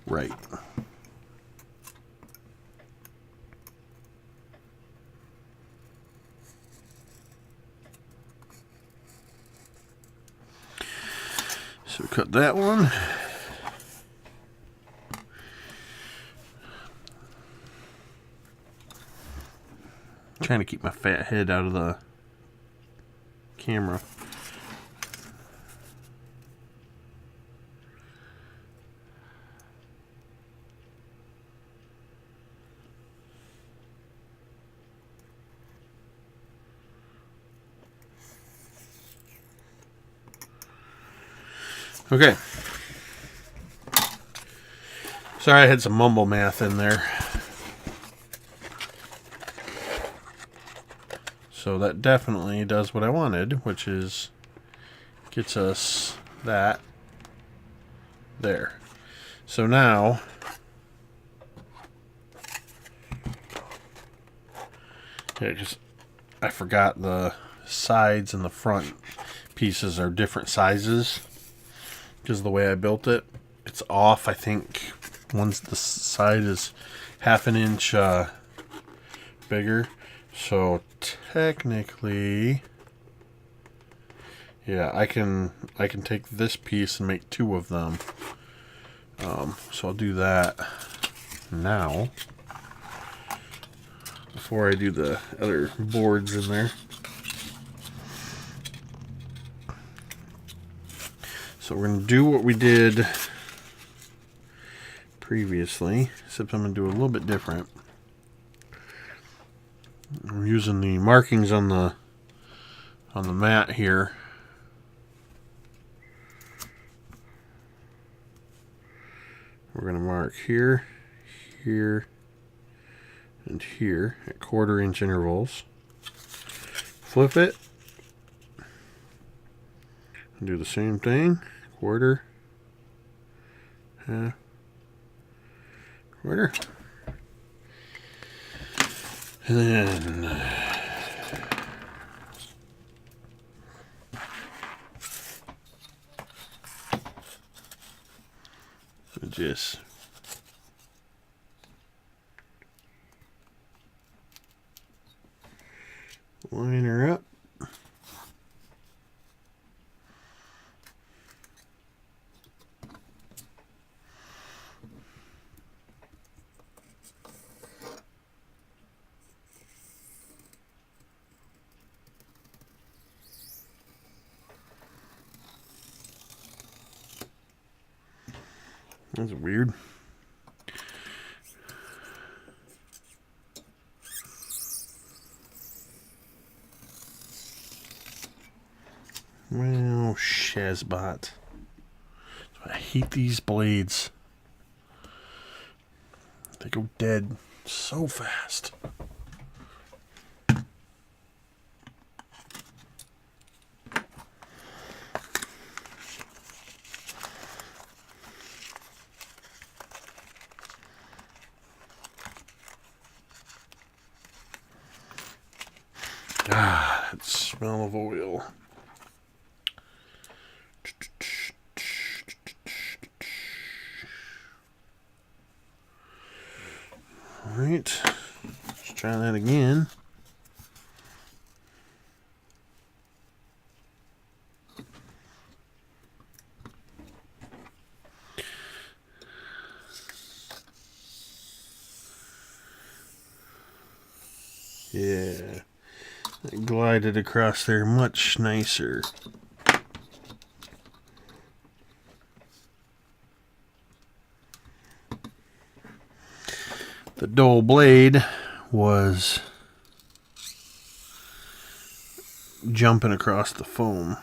Speaker 1: right. So cut that one. Trying to keep my fat head out of the camera. Okay. Sorry, I had some mumble math in there. So that definitely does what I wanted, which is gets us that there. So now because I forgot the sides and the front pieces are different sizes because of the way I built it. It's off, I think. Once the side is half an inch bigger. So technically, yeah, I can take this piece and make 2 of them. So I'll do that now before I do the other boards in there. So we're going to do what we did previously, except I'm going to do a little bit different. I'm using the markings on the mat here. We're going to mark here, here, and here at 1/4 inch intervals. Flip it. And do the same thing. 1/4, half, 1/4. And then just line her up. That's weird. Well, Shazbot. I hate these blades. They go dead so fast. Ah, that smell of oil. All right, let's try that again. Yeah, it glided across there much nicer. The dull blade was jumping across the foam.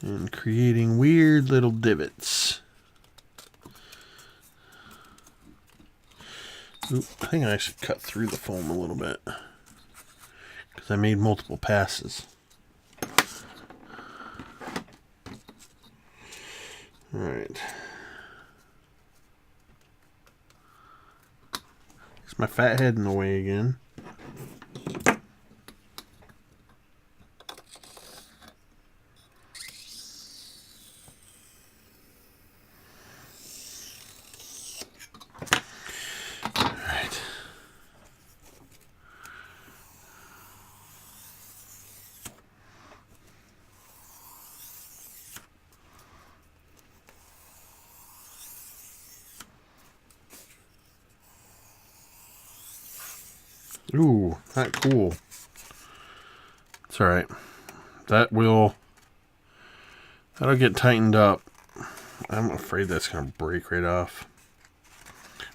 Speaker 1: And creating weird little divots. Oop, I think I should cut through the foam a little bit, because I made multiple passes. Alright. Is my fat head in the way again? Alright. Ooh, not cool. It's alright. That'll get tightened up. I'm afraid that's going to break right off.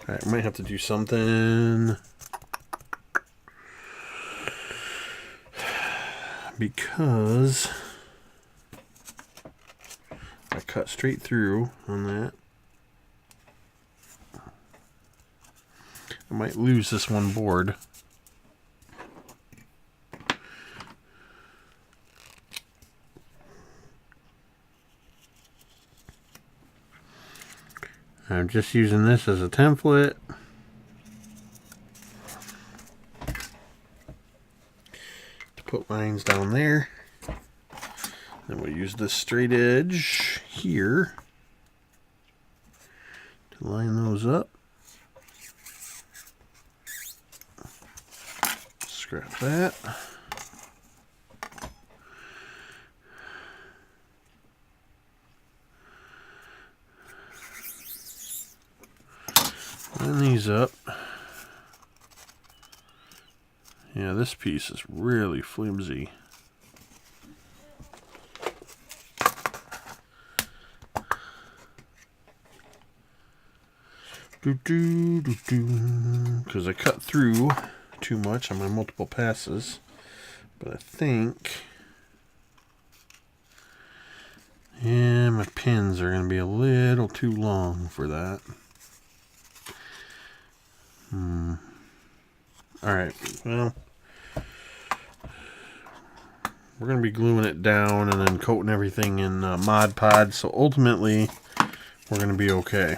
Speaker 1: Alright, I might have to do something, because I cut straight through on that. I might lose this one board. I'm just using this as a template. To put lines down there. Then we'll use this straight edge here to line those up. Scrap that. Line these up. Yeah, this piece is really flimsy. Because I cut through too much on my multiple passes, but I think, yeah, my pins are going to be a little too long for that. Alright, well, we're going to be gluing it down and then coating everything in Mod Podge, so ultimately we're going to be okay.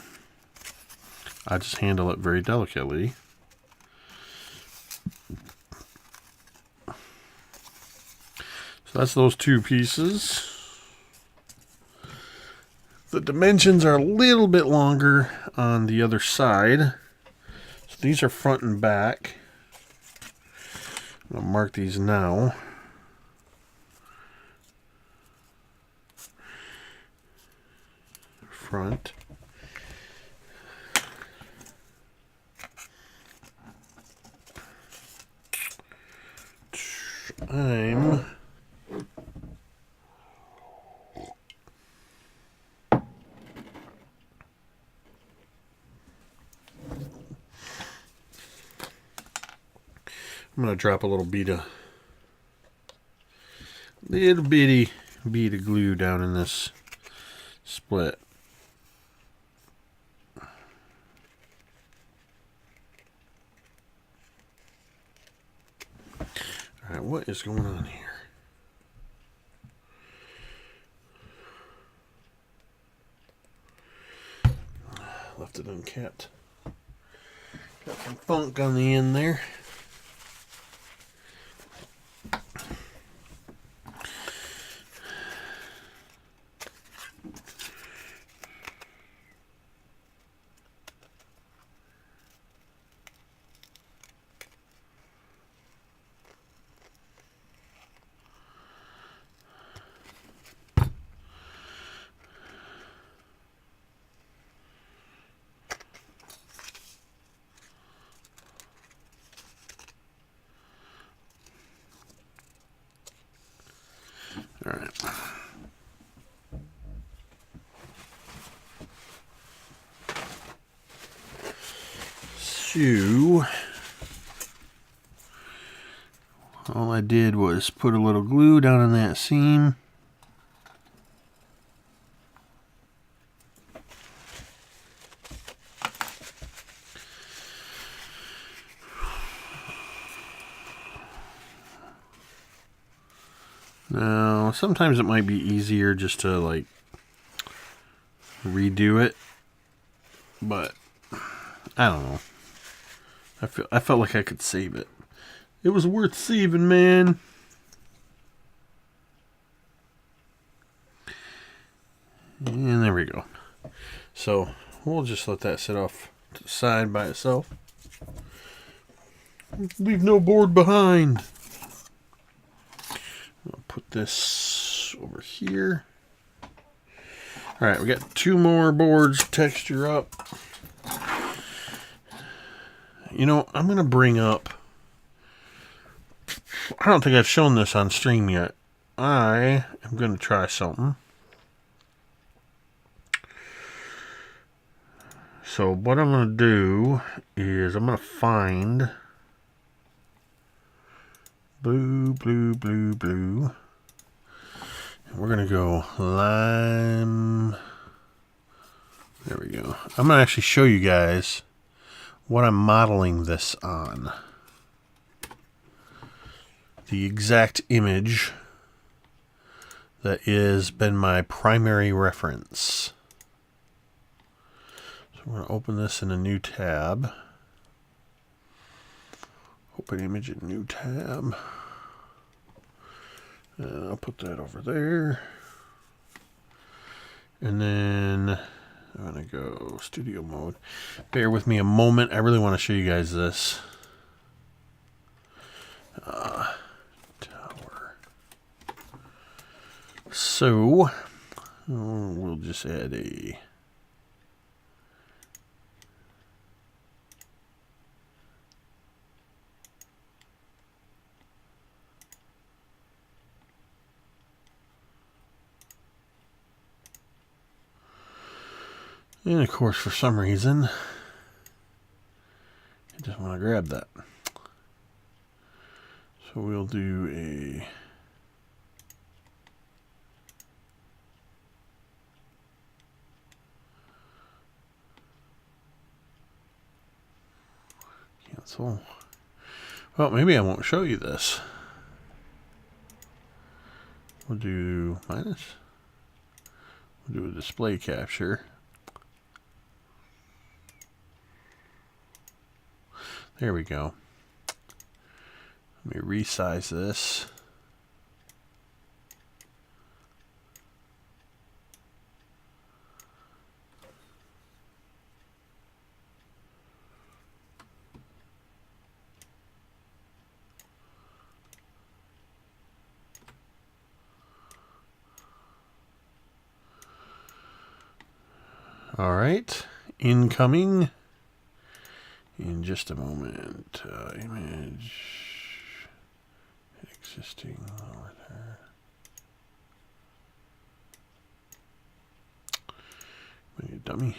Speaker 1: I just handle it very delicately. So that's those two pieces. The dimensions are a little bit longer on the other side. So these are front and back. I'll mark these now. Front. I'm I'm going to drop a little bitty bead of glue down in this split. Alright, what is going on here? Left it uncapped. Got some funk on the end there. All right. So, all I did was put a little glue down in that seam. Now, sometimes it might be easier just to like redo it, but I don't know. I felt like I could save it. It was worth saving, man. And there we go. So we'll just let that sit off to the side by itself. Leave no board behind. I'll put this over here. All right, we got 2 more boards to texture up. You know, I'm going to bring up... I don't think I've shown this on stream yet. I am going to try something. So what I'm going to do is I'm going to find blue. And we're going to go lime. There we go. I'm going to actually show you guys what I'm modeling this on. The exact image that has been my primary reference. So we're going to open this in a new tab. Open image in new tab. And I'll put that over there. And then I'm going to go studio mode. Bear with me a moment. I really want to show you guys this. Tower. So, we'll just add a... And of course, for some reason, I just want to grab that. So we'll do a... Cancel. Well, maybe I won't show you this. We'll do minus. We'll do a display capture. There we go. Let me resize this. All right, incoming. In just a moment, image existing over there. You dummy.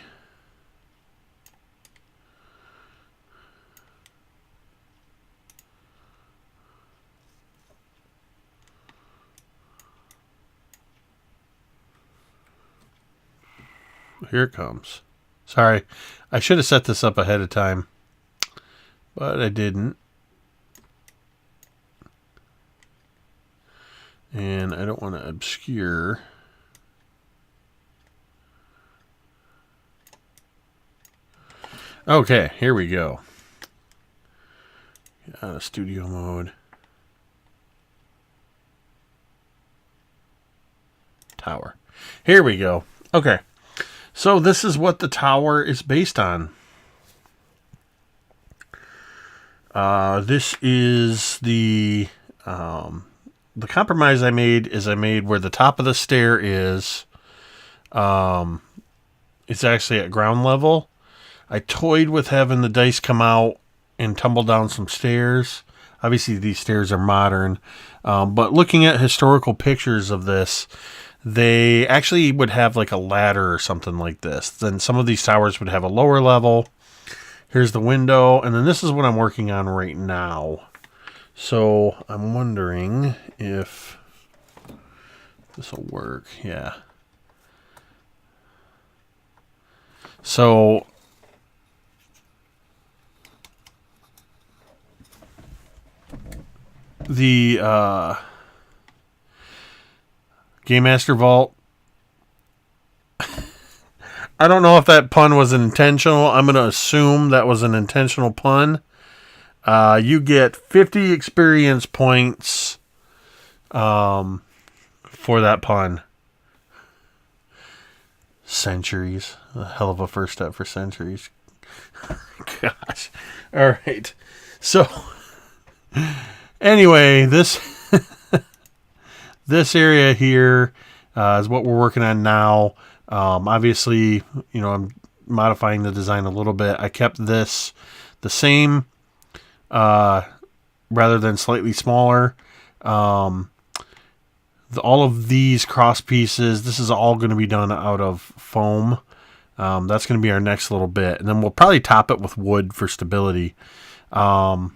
Speaker 1: here it comes. Sorry, I should have set this up ahead of time, but I didn't. And I don't want to obscure. Okay, here we go. Get out of studio mode. Tower. Here we go. Okay. So this is what the tower is based on. This is the compromise I made is I made where the top of the stair is. It's actually at ground level. I toyed with having the dice come out and tumble down some stairs. Obviously, these stairs are modern. But looking at historical pictures of this, they actually would have like a ladder or something like this. Then some of these towers would have a lower level. Here's the window. And then this is what I'm working on right now. So I'm wondering if this will work. Yeah. So the Game Master Vault. I don't know if that pun was intentional. I'm going to assume that was an intentional pun. You get 50 experience points for that pun. Centuries. A hell of a first step for centuries. Gosh. All right. So, anyway, this this area here is what we're working on now. Obviously, you know, I'm modifying the design a little bit. I kept this the same, rather than slightly smaller. All of these cross pieces, this is all going to be done out of foam. That's going to be our next little bit. And then we'll probably top it with wood for stability. And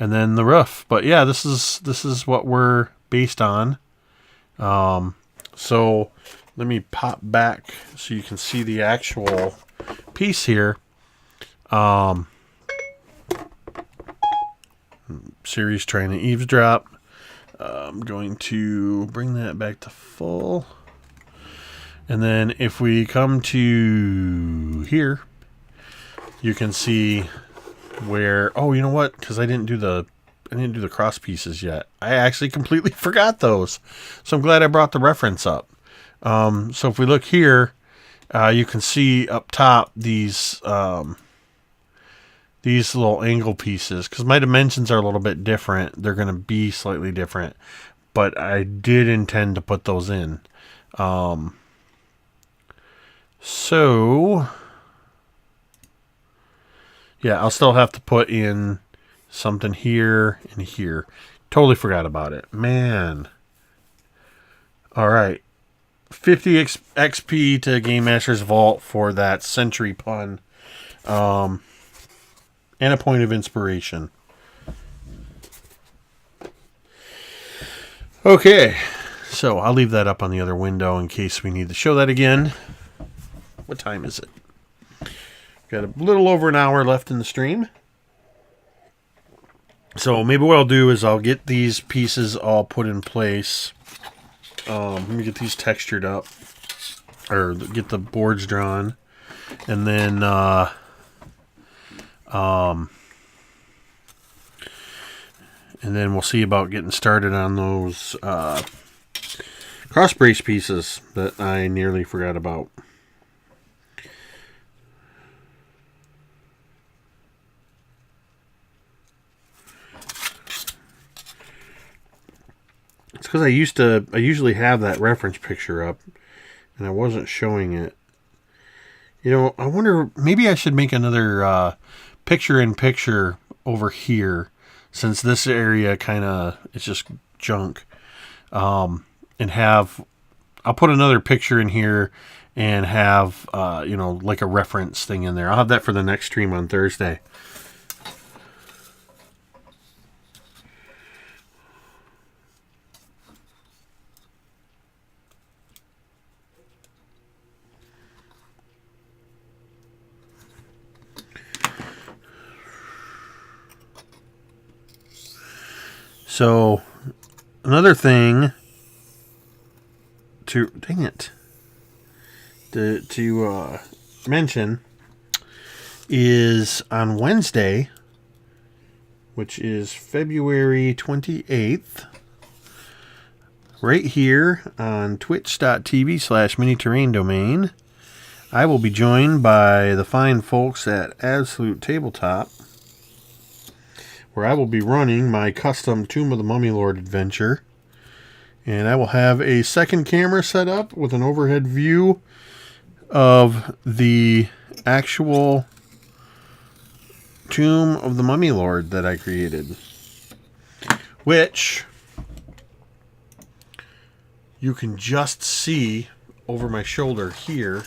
Speaker 1: then the roof. But yeah, this is what we're based on. So let me pop back so you can see the actual piece here. Siri's trying to eavesdrop. I'm going to bring that back to full. And then if we come to here, you can see where, oh, you know what? Because I didn't do the cross pieces yet. I actually completely forgot those. So I'm glad I brought the reference up. So if we look here, you can see up top these little angle pieces, because my dimensions are a little bit different. They're going to be slightly different, but I did intend to put those in. So yeah, I'll still have to put in something here and here. Totally forgot about it, man. All right, 50 XP to Game Master's Vault for that century pun. And a point of inspiration. Okay, so I'll leave that up on the other window in case we need to show that again. What time is it? Got a little over an hour left in the stream. So maybe what I'll do is I'll get these pieces all put in place. Let me get these textured up. Or get the boards drawn. And then we'll see about getting started on those cross brace pieces that I nearly forgot about. It's because I usually have that reference picture up, and I wasn't showing it. You know, I wonder, maybe I should make another picture-in-picture over here, since this area kind of is just junk. And I'll put another picture in here and have, you know, like a reference thing in there. I'll have that for the next stream on Thursday. So, another thing to mention is on Wednesday, which is February 28th, right here on twitch.tv/mini-terrain-domain, I will be joined by the fine folks at Absolute Tabletop, where I will be running my custom Tomb of the Mummy Lord adventure. And I will have a second camera set up with an overhead view of the actual Tomb of the Mummy Lord that I created, which you can just see over my shoulder here.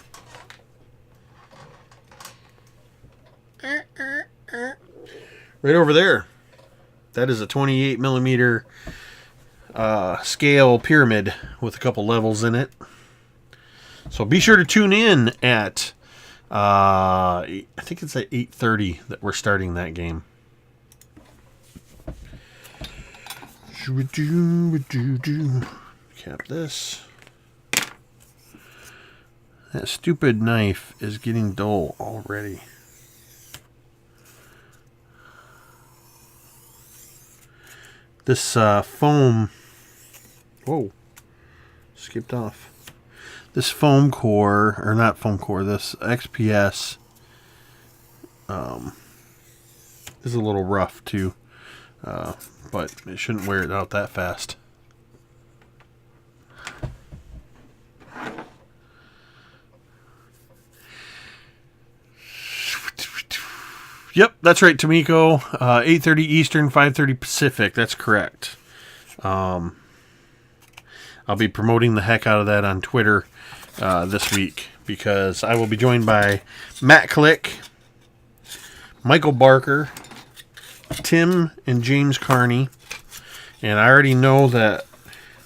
Speaker 1: Right over there. That is a 28 millimeter scale pyramid with a couple levels in it. So be sure to tune in at I think it's at 8:30 that we're starting that game. Cap this. That stupid knife is getting dull already. This foam... Whoa. Skipped off. This foam core, or not foam core, this XPS is a little rough too. But it shouldn't wear it out that fast. Yep, that's right, Tomiko. 8:30 Eastern, 5:30 Pacific. That's correct. I'll be promoting the heck out of that on Twitter this week, because I will be joined by Matt Click, Michael Barker, Tim and James Carney, and I already know that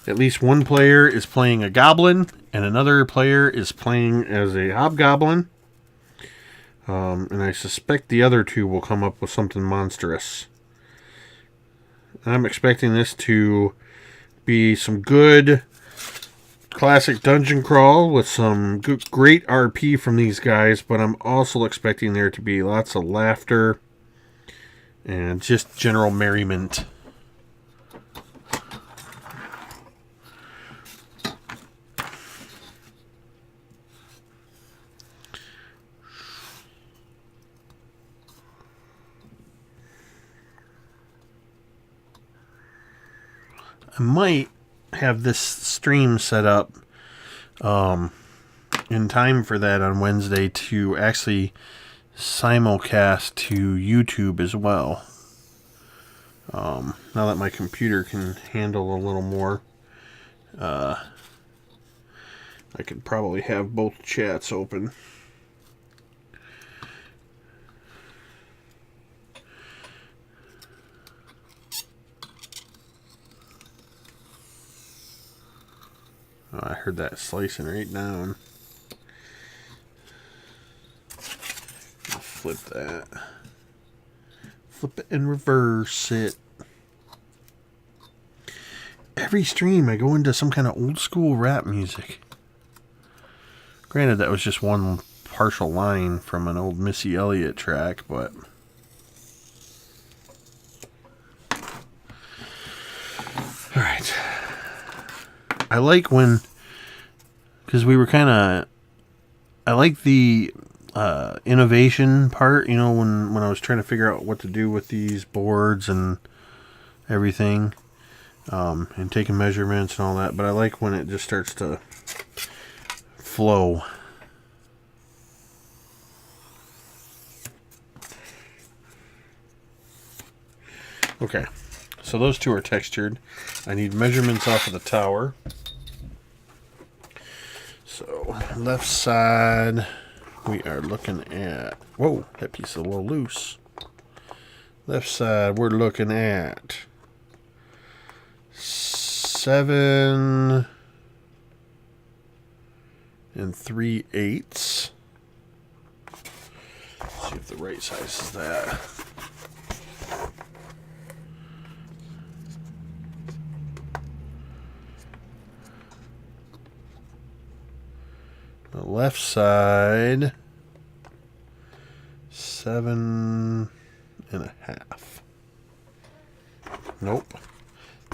Speaker 1: at least one player is playing a goblin and another player is playing as a hobgoblin. And I suspect the other two will come up with something monstrous. I'm expecting this to be some good classic dungeon crawl with some good, great RP from these guys, but I'm also expecting there to be lots of laughter and just general merriment. I might have this stream set up in time for that on Wednesday to actually simulcast to YouTube as well. Now that my computer can handle a little more, I could probably have both chats open. Oh, I heard that slicing right down. I'll flip that. Flip it and reverse it. Every stream I go into some kind of old school rap music. Granted, that was just one partial line from an old Missy Elliott track, but... Alright. I like when, because we were kind of, I like the innovation part, you know, when I was trying to figure out what to do with these boards and everything, and taking measurements and all that, but I like when it just starts to flow. Okay. So those two are textured. I need measurements off of the tower. So left side, we are looking at... Whoa, that piece is a little loose. Left side, we're looking at 7 3/8. See if the right size is that. The left side, 7.5. Nope.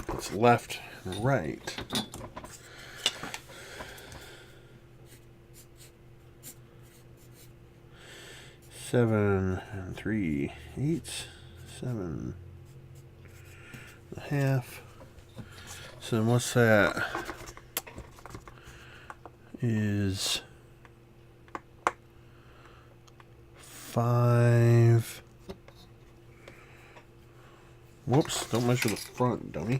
Speaker 1: It's left and right. 7 3/8, 7.5. So then what's that? Is 5. Whoops, don't measure the front, dummy.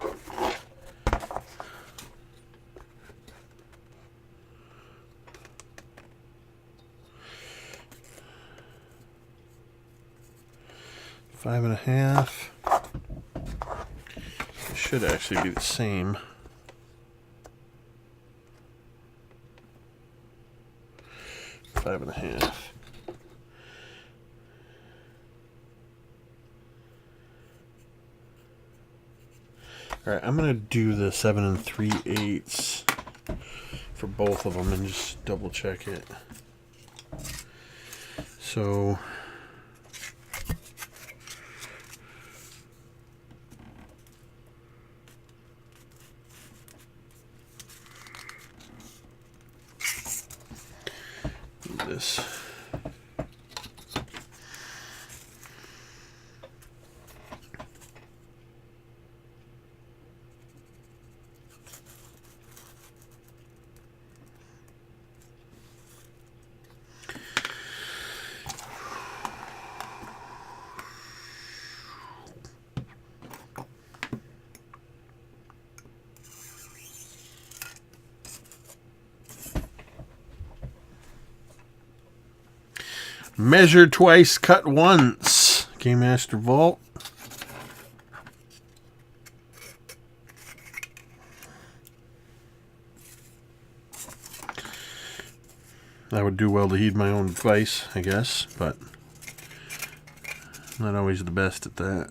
Speaker 1: Five and a half. It should actually be the same. 5.5. All right, I'm gonna do the 7 3/8 for both of them and just double check it. So this. Measure twice, cut once. Game Master Vault. I would do well to heed my own advice, I guess, but not always the best at that.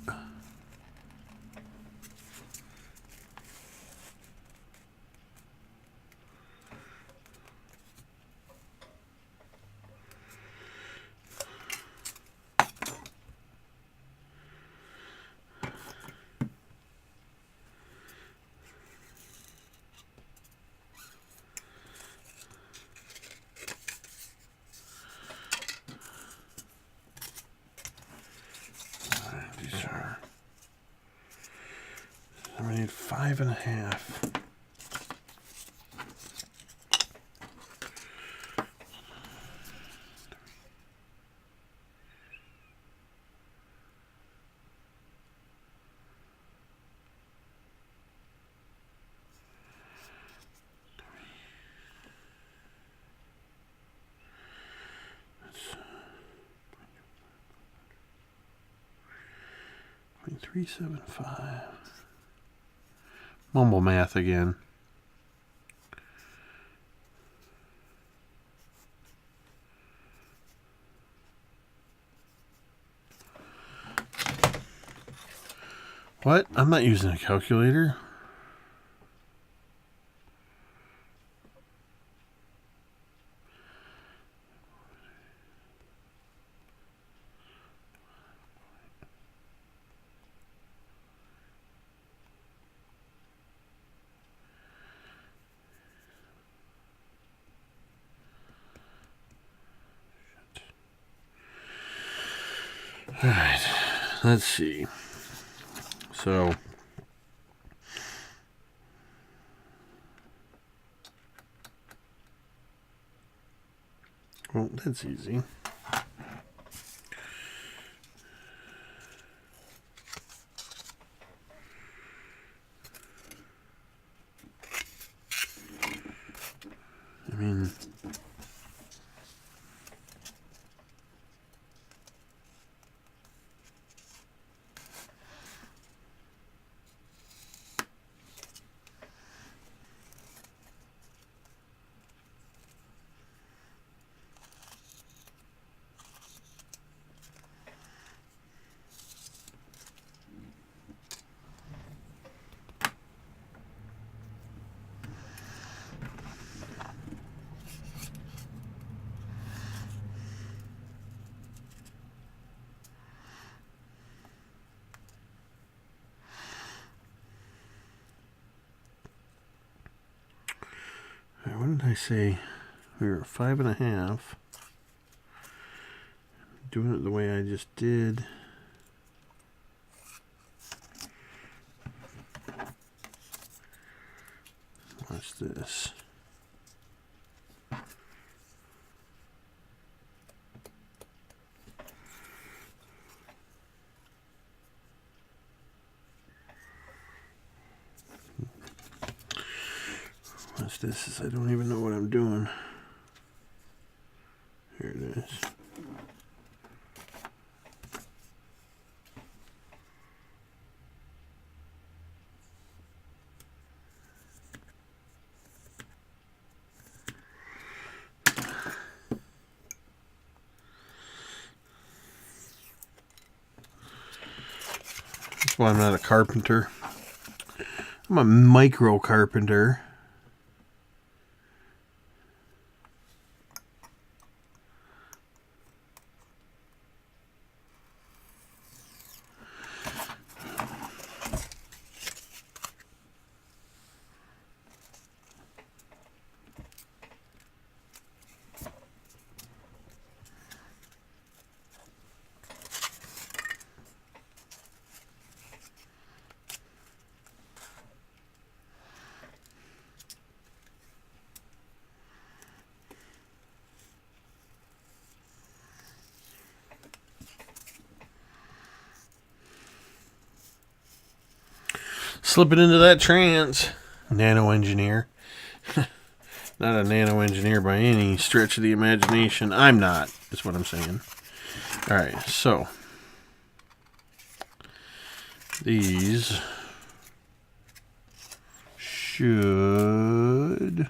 Speaker 1: I need 5.5. That's 0.375. Mumble math again. What? I'm not using a calculator. All right, let's see. So, well, that's easy. I mean, All right, what did I say? We were at 5.5. Doing it the way I just did. Watch this. Watch this. I don't even know what I'm doing. Here it is. That's why I'm not a carpenter. I'm a micro carpenter. Slipping into that trance. Nano engineer. Not a nano engineer by any stretch of the imagination. I'm not, is what I'm saying. Alright, so. These should...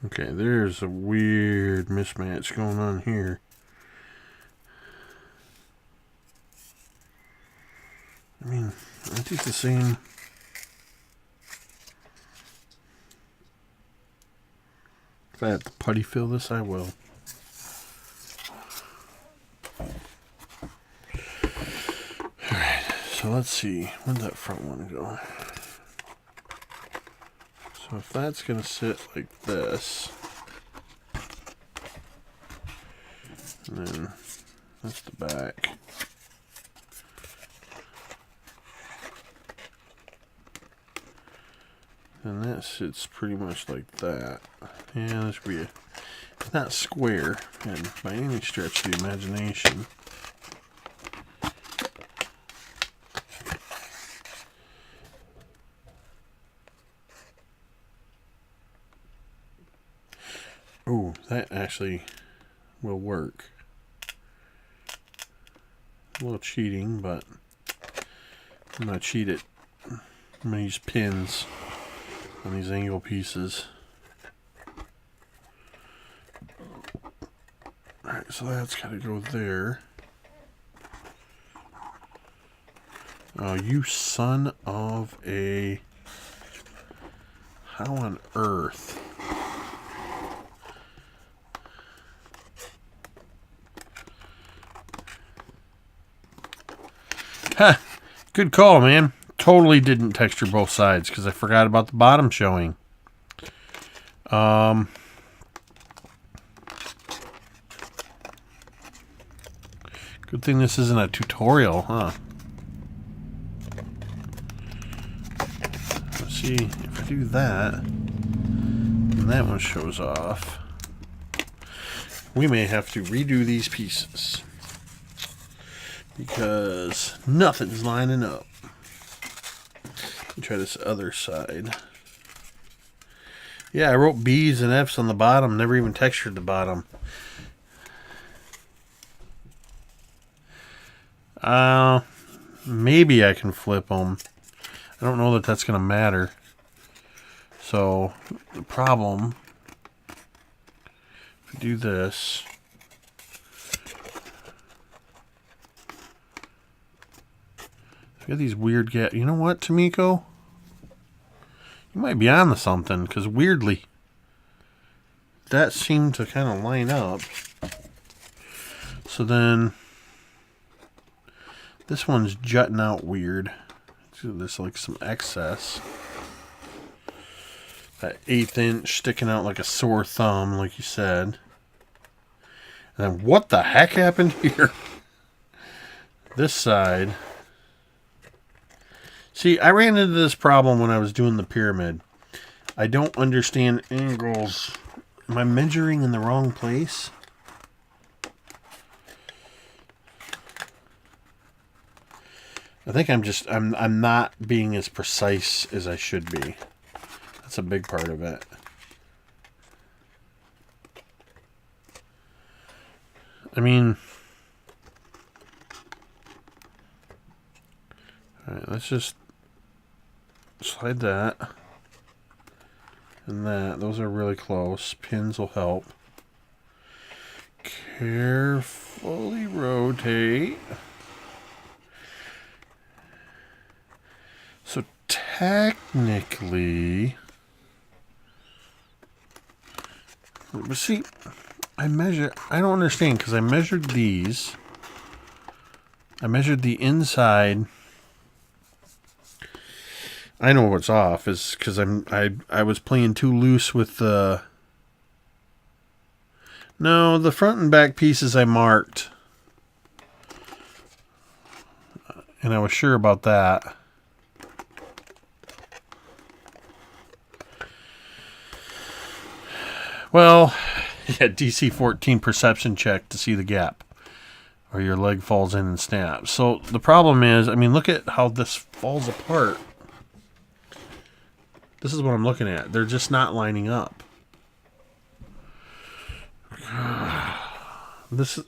Speaker 1: Okay, there's a weird mismatch going on here. I mean, aren't these the same? If I have to putty fill this, I will. Alright, so let's see. Where'd that front one go? So if that's going to sit like this, and then that's the back. And that sits pretty much like that. Yeah, this would be it's not square, and by any stretch of the imagination. Oh, that actually will work. A little cheating, but I'm going to cheat it. I'm going to use pins on these angle pieces. Alright, so that's got to go there. Oh, you son of a... How on earth? Ha! Good call, man. Totally didn't texture both sides because I forgot about the bottom showing. Good thing this isn't a tutorial, huh? Let's see if I do that, and that one shows off. We may have to redo these pieces because nothing's lining up. Let me try this other side. Yeah, I wrote B's and F's on the bottom, never even textured the bottom. Maybe I can flip them. I don't know that that's going to matter. So, the problem, if I do this, I got these weird gaps. You know what, Tamiko? You might be on to something, because weirdly, that seemed to kind of line up. So then, this one's jutting out weird. So there's like some excess. That 1/8 inch sticking out like a sore thumb, like you said. And then what the heck happened here? This side. See, I ran into this problem when I was doing the pyramid. I don't understand angles. Am I measuring in the wrong place? I think I'm not being as precise as I should be. That's a big part of it. I mean, all right, let's just slide that and that. Those are really close. Pins will help. Carefully rotate. So technically, but see, I don't understand because I measured these. I measured the inside. I know what's off is because I was playing too loose with the. No, the front and back pieces I marked, and I was sure about that. Well, yeah, DC 14 perception check to see the gap, or your leg falls in and snaps. So the problem is, I mean, look at how this falls apart. This is what I'm looking at. They're just not lining up. This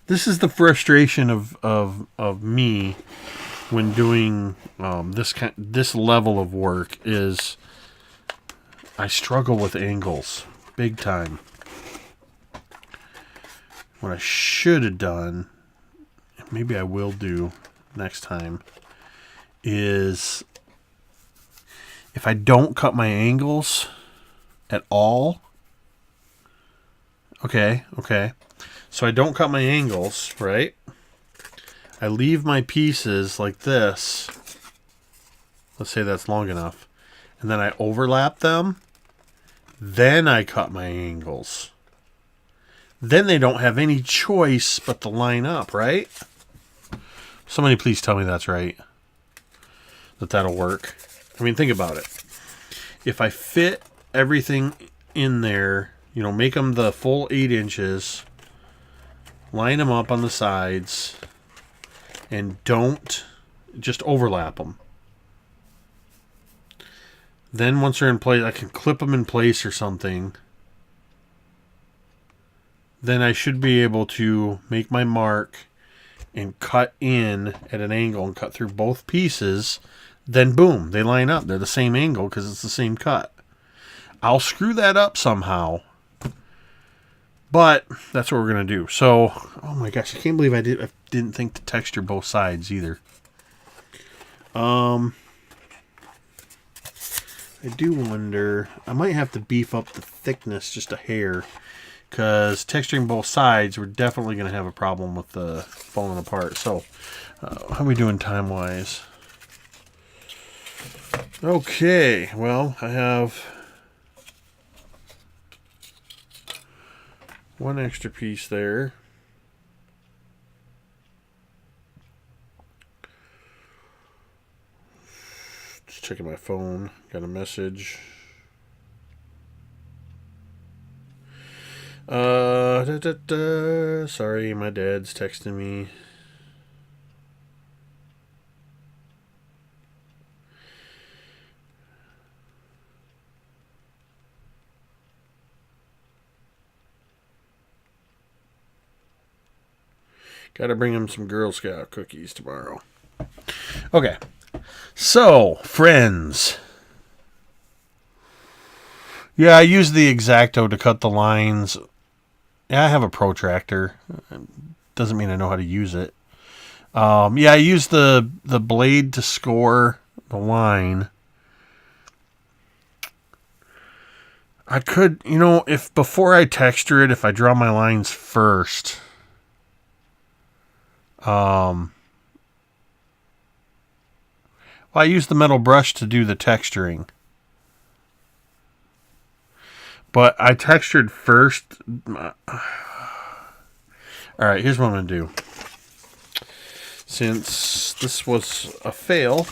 Speaker 1: is the frustration of me when doing this level of work is I struggle with angles big time. What I should have done, maybe I will do next time, is if I don't cut my angles at all. Okay. So I don't cut my angles, right? I leave my pieces like this. Let's say that's long enough. And then I overlap them. Then I cut my angles. Then they don't have any choice but to line up, right? Somebody please tell me that's right. That'll work. I mean, think about it. If I fit everything in there, you know, make them the full 8 inches, line them up on the sides, and don't just overlap them. Then once they're in place, I can clip them in place or something. Then I should be able to make my mark and cut in at an angle and cut through both pieces. Then boom, they line up. They're the same angle because it's the same cut. I'll screw that up somehow. But that's what we're going to do. So, oh my gosh, I can't believe I didn't think to texture both sides either. I do wonder, I might have to beef up the thickness just a hair, because texturing both sides, we're definitely going to have a problem with the falling apart. So, how are we doing time-wise? Okay, well, I have one extra piece there. Just checking my phone. Got a message. Sorry, my dad's texting me. Gotta bring him some Girl Scout cookies tomorrow. Okay. So, friends. Yeah, I use the X-Acto to cut the lines. Yeah, I have a protractor. Doesn't mean I know how to use it. Yeah, I use the blade to score the line. I could, if before I texture it, if I draw my lines first, well, I use the metal brush to do the texturing. But I textured first. Alright, here's what I'm going to do. Since this was a fail,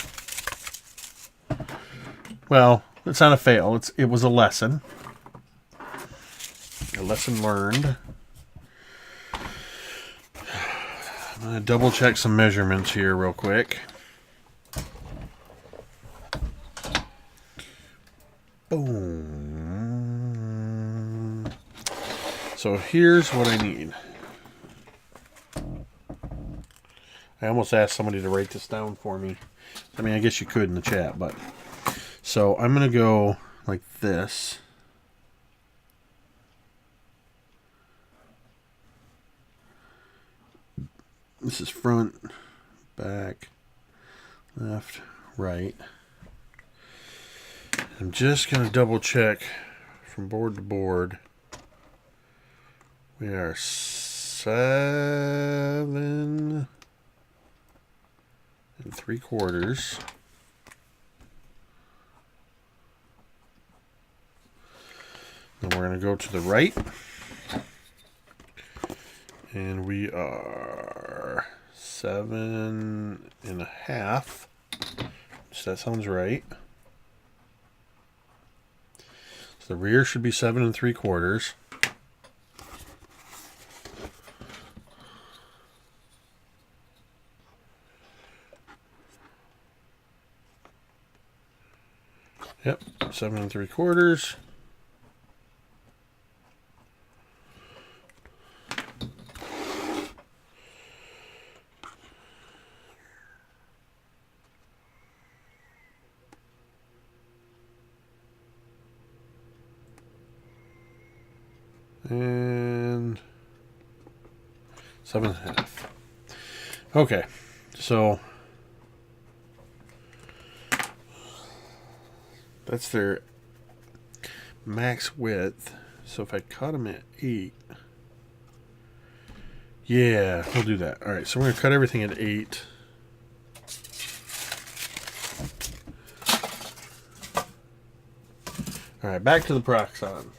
Speaker 1: well, it's not a fail. It was a lesson. A lesson learned. I'm going to double check some measurements here real quick. Boom. So here's what I need. I almost asked somebody to write this down for me. I mean, I guess you could in the chat, but... So I'm going to go like this. This is front, back, left, right. I'm just going to double check from board to board. We are 7 3/4. Then we're going to go to the right. And we are 7.5. So that sounds right. So the rear should be 7 3/4. Yep, 7 3/4. And 7.5. Okay, so that's their max width. So if I cut them at 8, yeah, we'll do that. All right, so we're gonna cut everything at 8. All right, back to the Proxon.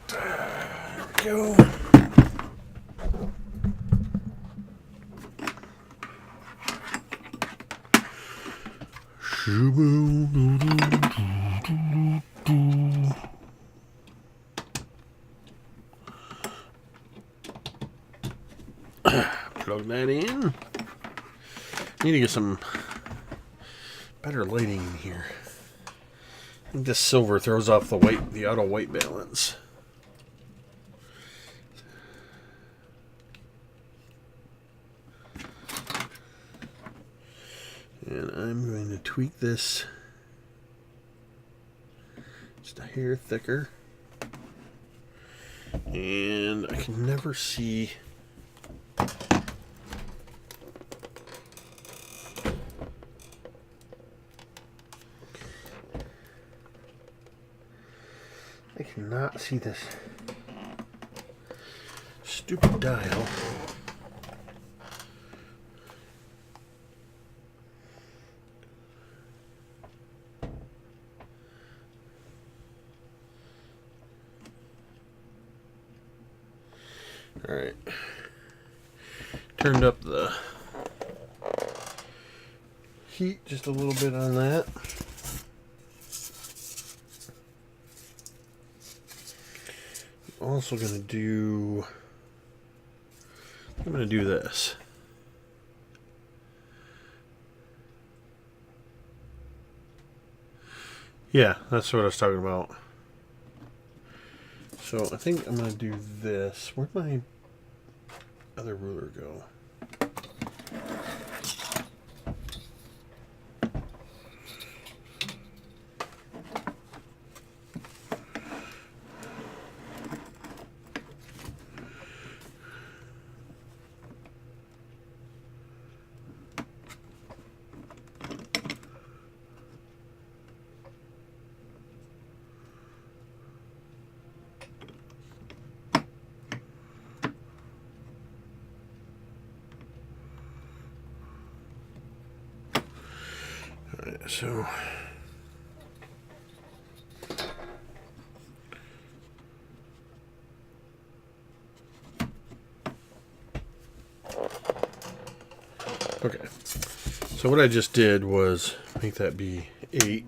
Speaker 1: There we go. Plug that in. Need to get some better lighting in here. I think this silver throws off the auto white balance. And I'm going to tweak this just a hair thicker. And I can never see cannot see this stupid dial. All right, turned up the heat just a little bit on that. Also going to do, I'm going to do this. Yeah, that's what I was talking about. So I think I'm going to do this. Where'd my other ruler go? So okay, so what I just did was make that be 8.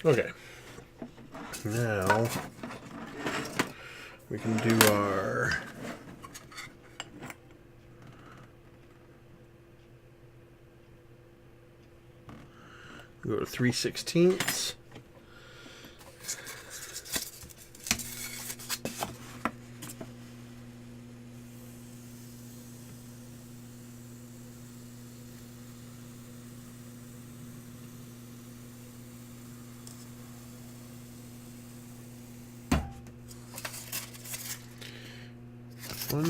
Speaker 1: Okay, now we can do our go to 3/16. One.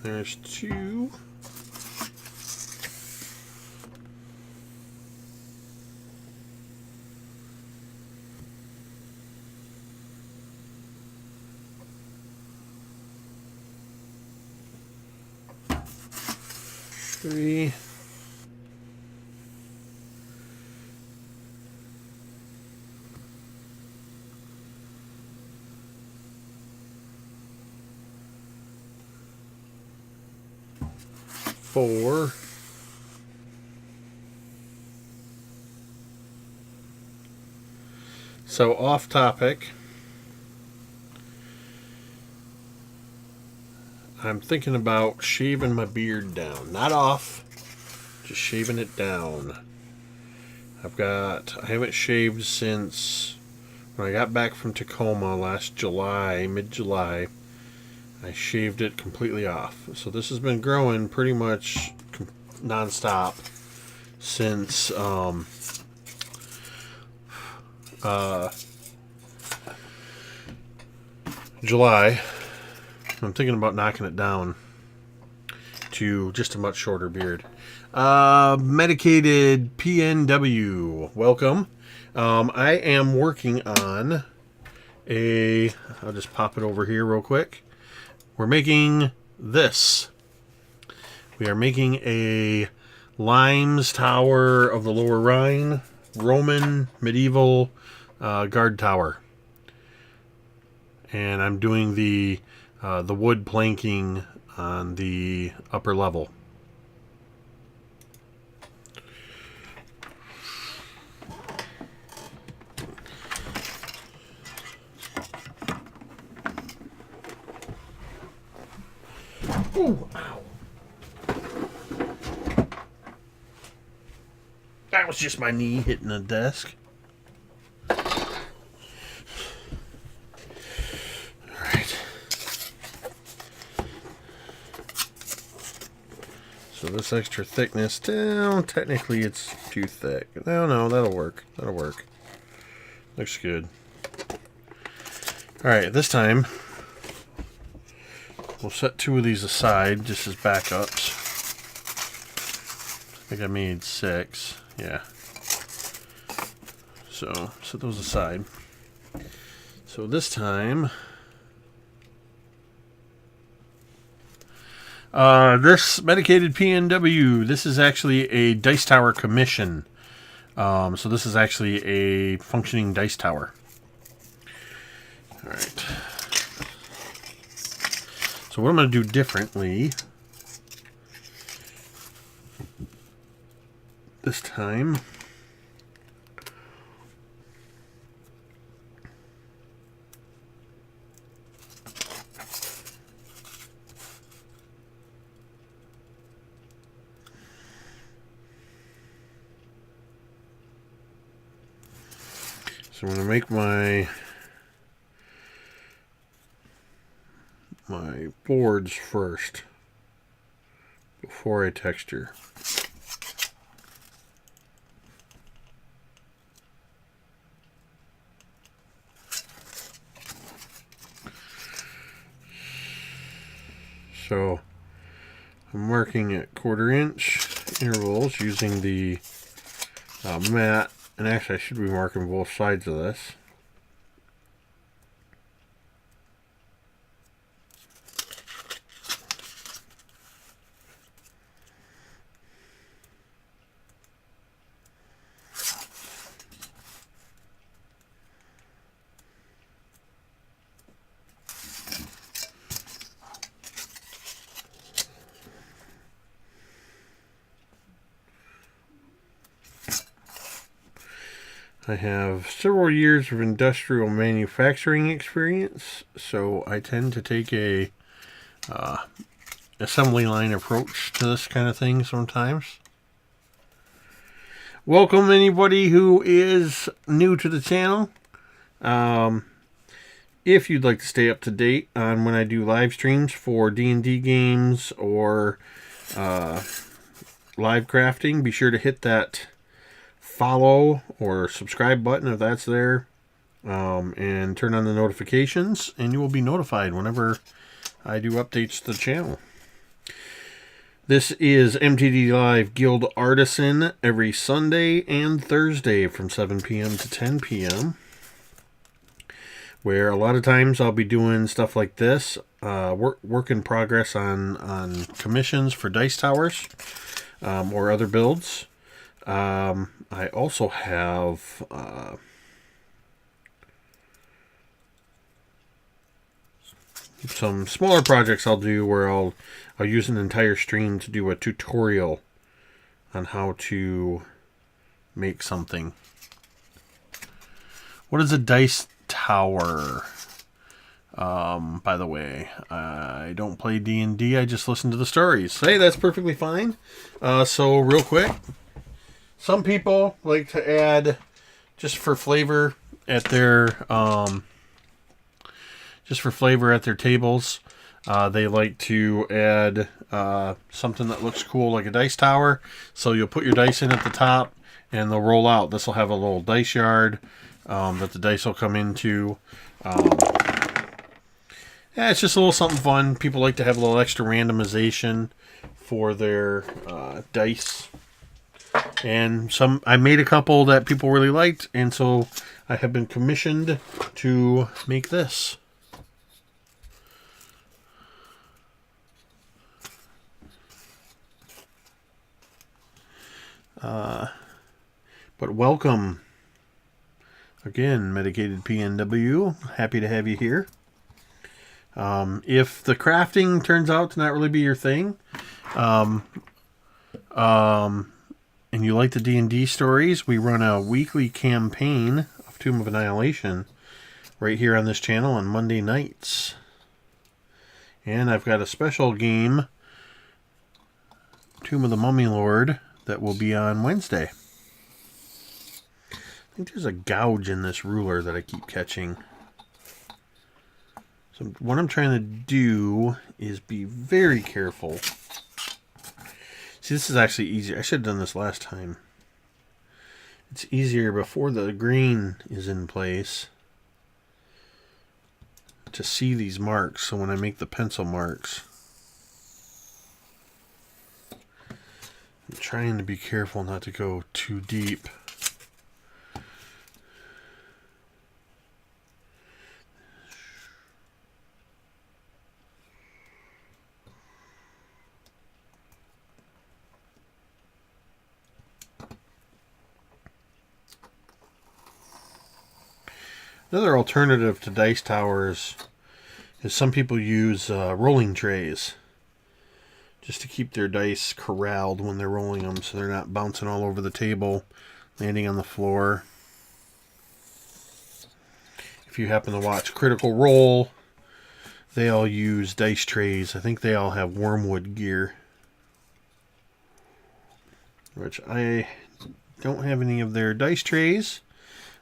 Speaker 1: There's 2. Three. Four. So off topic, I'm thinking about shaving my beard down. Not off, just shaving it down. I haven't shaved since when I got back from Tacoma last July, mid-July. I shaved it completely off. So this has been growing pretty much non-stop since July. I'm thinking about knocking it down to just a much shorter beard. Medicated PNW, welcome. I am working on I'll just pop it over here real quick. We're making this. We are making a Limes Tower of the Lower Rhine, Roman medieval guard tower. And I'm doing the wood planking on the upper level. Ooh, ow. That was just my knee hitting the desk. So this extra thickness down, technically it's too thick. No, that'll work. That'll work. Looks good. Alright, this time we'll set 2 of these aside just as backups. I think I made 6. Yeah. So set those aside. So this time this Medicated PNW, this is actually a Dice Tower commission. So this is actually a functioning dice tower. All right. So what I'm going to do differently this time, so I'm going to make my boards first before I texture. So I'm marking at 1/4 inch intervals using the mat, and actually I should be marking both sides of this. I have several years of industrial manufacturing experience, so I tend to take a assembly line approach to this kind of thing sometimes. Welcome anybody who is new to the channel. If you'd like to stay up to date on when I do live streams for D&D games or live crafting, be sure to hit that follow or subscribe button if that's there, and turn on the notifications, and you will be notified whenever I do updates to the channel. This is MTD Live Guild Artisan every Sunday and Thursday from 7 p.m. to 10 p.m. where a lot of times I'll be doing stuff like this, work in progress on commissions for dice towers or other builds. I also have some smaller projects I'll do where I'll use an entire stream to do a tutorial on how to make something. What is a dice tower? By the way, I don't play D&D, I just listen to the stories. Hey, that's perfectly fine. So real quick, some people like to add, just for flavor at their tables, they like to add something that looks cool like a dice tower. So you'll put your dice in at the top and they'll roll out. This will have a little dice yard that the dice will come into. Yeah, it's just a little something fun. People like to have a little extra randomization for their dice. And I made a couple that people really liked, and so I have been commissioned to make this. But welcome again, Medicated PNW. Happy to have you here. If the crafting turns out to not really be your thing, and you like the D&D stories, we run a weekly campaign of Tomb of Annihilation right here on this channel on Monday nights. And I've got a special game, Tomb of the Mummy Lord, that will be on Wednesday. I think there's a gouge in this ruler that I keep catching. So what I'm trying to do is be very careful. See, this is actually easier. I should have done this last time. It's easier before the green is in place to see these marks. So when I make the pencil marks, I'm trying to be careful not to go too deep. Another alternative to dice towers is some people use rolling trays just to keep their dice corralled when they're rolling them so they're not bouncing all over the table, landing on the floor. If you happen to watch Critical Role, they all use dice trays. I think they all have wormwood gear, which I don't have any of their dice trays,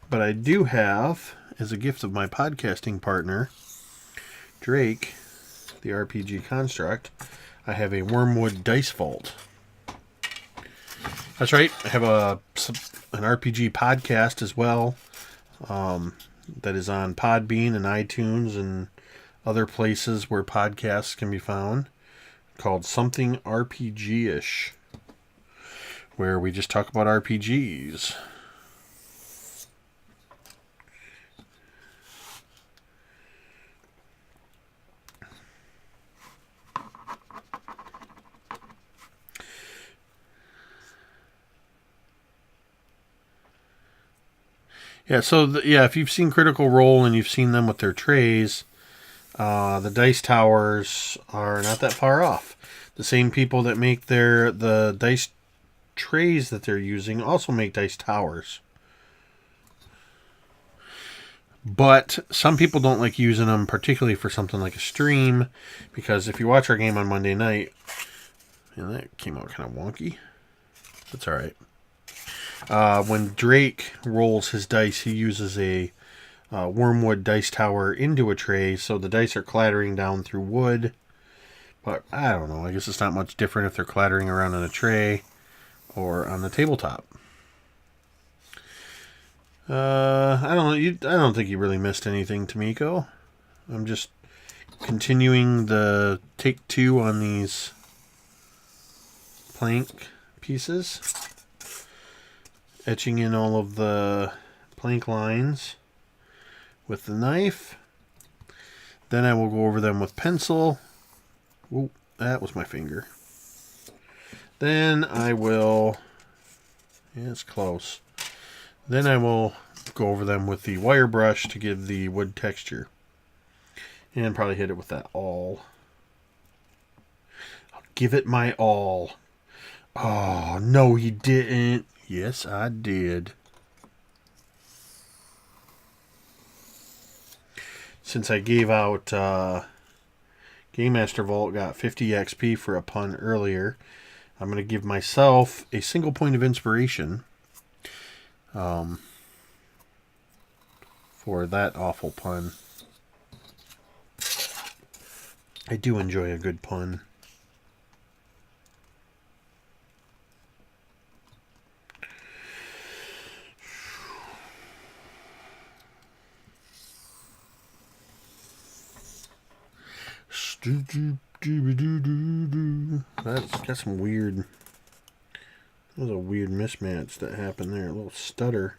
Speaker 1: but I do have, as a gift of my podcasting partner, Drake, the RPG Construct, I have a Wormwood Dice Vault. That's right, I have an RPG podcast as well, that is on Podbean and iTunes and other places where podcasts can be found, called Something RPG-ish, where we just talk about RPGs. Yeah, so if you've seen Critical Role and you've seen them with their trays, the dice towers are not that far off. The same people that make the dice trays that they're using also make dice towers. But some people don't like using them, particularly for something like a stream, because if you watch our game on Monday night, and that came out kind of wonky. That's all right. When Drake rolls his dice, he uses a wormwood dice tower into a tray, so the dice are clattering down through wood. But I don't know. I guess it's not much different if they're clattering around in a tray or on the tabletop. I don't think you really missed anything, Tamiko. I'm just continuing the take 2 on these plank pieces, etching in all of the plank lines with the knife. Then I will go over them with pencil. Ooh, that was my finger. Then I will, it's close. Then I will go over them with the wire brush to give the wood texture. And probably hit it with that awl. I'll give it my all. Oh, no, he didn't. Yes, I did. Since I gave out Game Master Vault got 50 XP for a pun earlier, I'm going to give myself a single point of inspiration for that awful pun. I do enjoy a good pun. That's got some weird. That was a weird mismatch that happened there. A little stutter.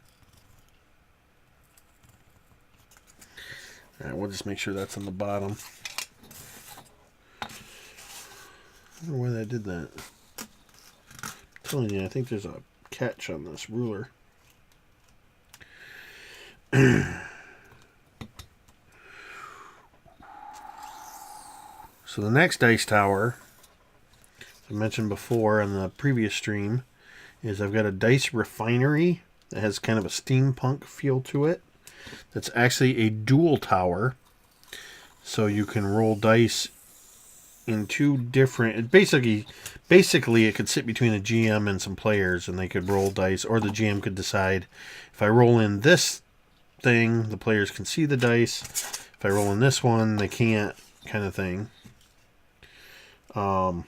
Speaker 1: Alright, we'll just make sure that's on the bottom. I wonder why that did that. I'm telling you, I think there's a catch on this ruler. So the next dice tower, as I mentioned before on the previous stream, is I've got a dice refinery that has kind of a steampunk feel to it. That's actually a dual tower. So you can roll dice in two different... Basically it could sit between a GM and some players, and they could roll dice, or the GM could decide, if I roll in this thing, the players can see the dice. If I roll in this one, they can't, kind of thing. And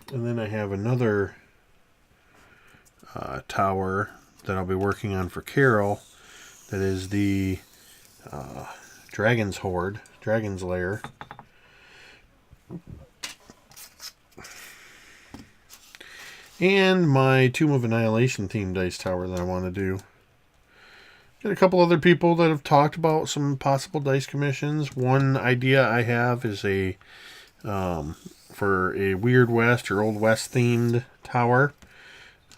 Speaker 1: then I have another tower that I'll be working on for Carol. That is the Dragon's Horde, Dragon's Lair. And my Tomb of Annihilation themed dice tower that I want to do. Got a couple other people that have talked about some possible dice commissions. One idea I have is a for a Weird West or Old West themed tower.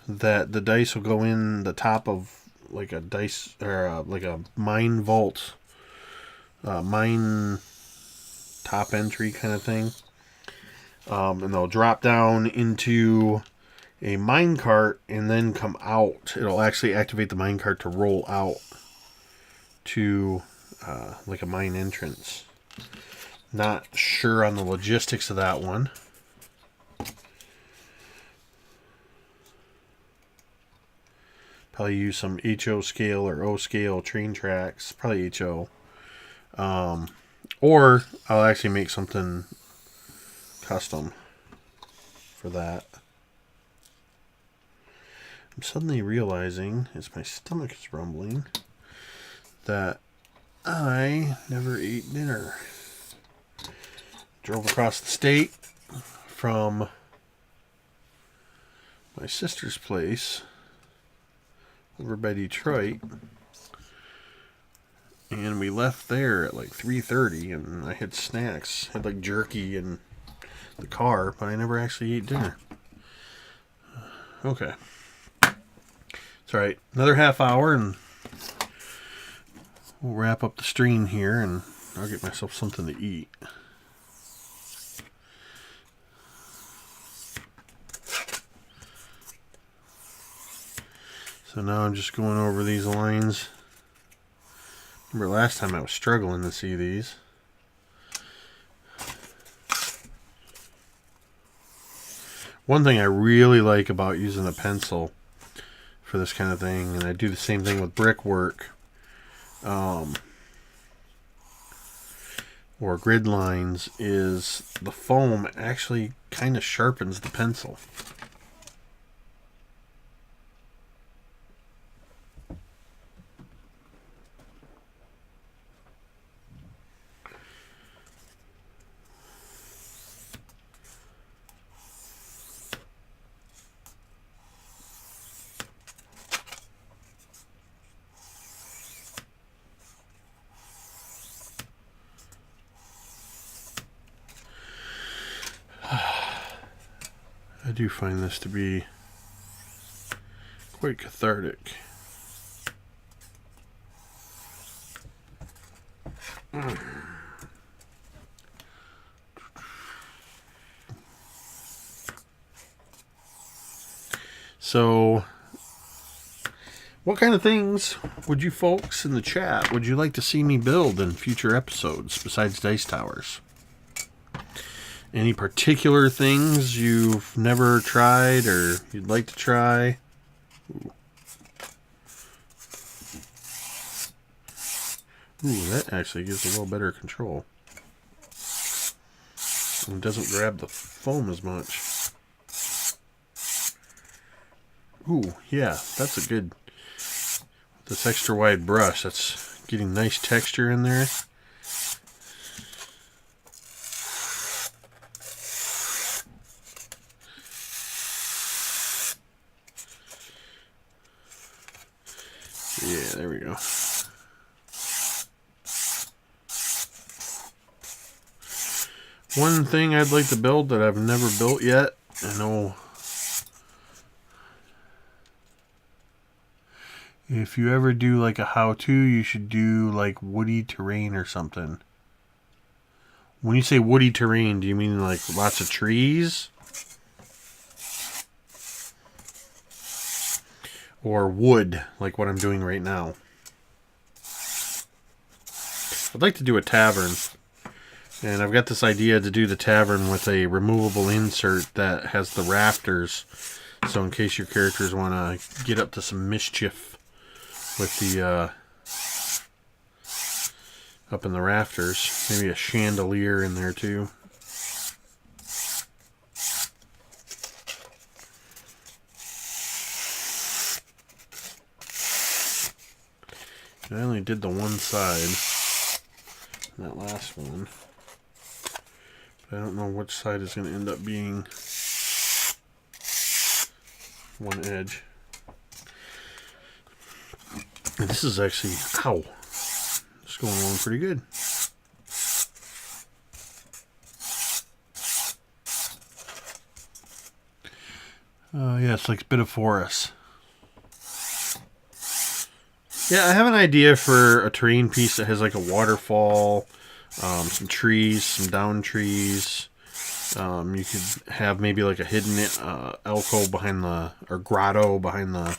Speaker 1: that the dice will go in the top of like a dice or like a mine vault, mine top entry kind of thing, and they'll drop down into a mine cart and then come out. It'll actually activate the mine cart to roll out to like a mine entrance. Not sure on the logistics of that one. Probably use some HO scale or O scale train tracks. Probably HO. Or I'll actually make something custom for that. I'm suddenly realizing, as my stomach is rumbling, that I never ate dinner. Drove across the state from my sister's place over by Detroit, and we left there at like 3:30, and I had snacks. I had like jerky in the car, but I never actually ate dinner. Okay. It's alright. Another half hour and we'll wrap up the stream here, and I'll get myself something to eat. So now I'm just going over these lines. Remember last time I was struggling to see these. One thing I really like about using a pencil for this kind of thing, and I do the same thing with brickwork, or grid lines, is the foam actually kind of sharpens the pencil. I do find this to be quite cathartic. So, what kind of things would you folks in the chat would you like to see me build in future episodes besides dice towers? Any particular things you've never tried or you'd like to try? Ooh, that actually gives a little better control. And doesn't grab the foam as much. Ooh, yeah, that's a good... This extra wide brush, that's getting nice texture in there. Yeah, there we go. One thing I'd like to build that I've never built yet, I know if you ever do like a how-to, you should do like woody terrain or something. When you say woody terrain, do you mean like lots of trees? Or wood, like what I'm doing right now? I'd like to do a tavern. And I've got this idea to do the tavern with a removable insert that has the rafters. So in case your characters want to get up to some mischief with the up in the rafters. Maybe a chandelier in there too. I only did the one side, that last one. But I don't know which side is going to end up being one edge. And this is actually, ow, it's going along pretty good. Yeah, it's like a bit of forest. Yeah, I have an idea for a terrain piece that has like a waterfall, some trees, some down trees. You could have maybe like a hidden alcove behind the, or grotto behind the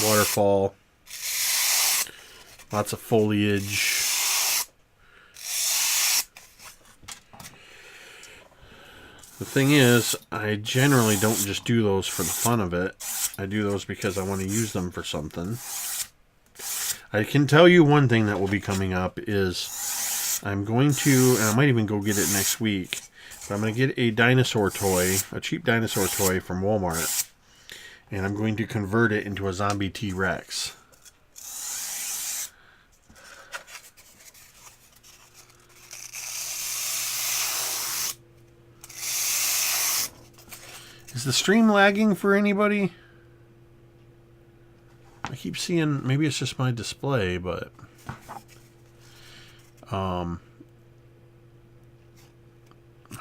Speaker 1: waterfall. Lots of foliage. The thing is, I generally don't just do those for the fun of it. I do those because I want to use them for something. I can tell you one thing that will be coming up is I'm going to, and I might even go get it next week, but I'm going to get a dinosaur toy, a cheap dinosaur toy from Walmart, and I'm going to convert it into a zombie T-Rex. Is the stream lagging for anybody? I keep seeing, maybe it's just my display, but my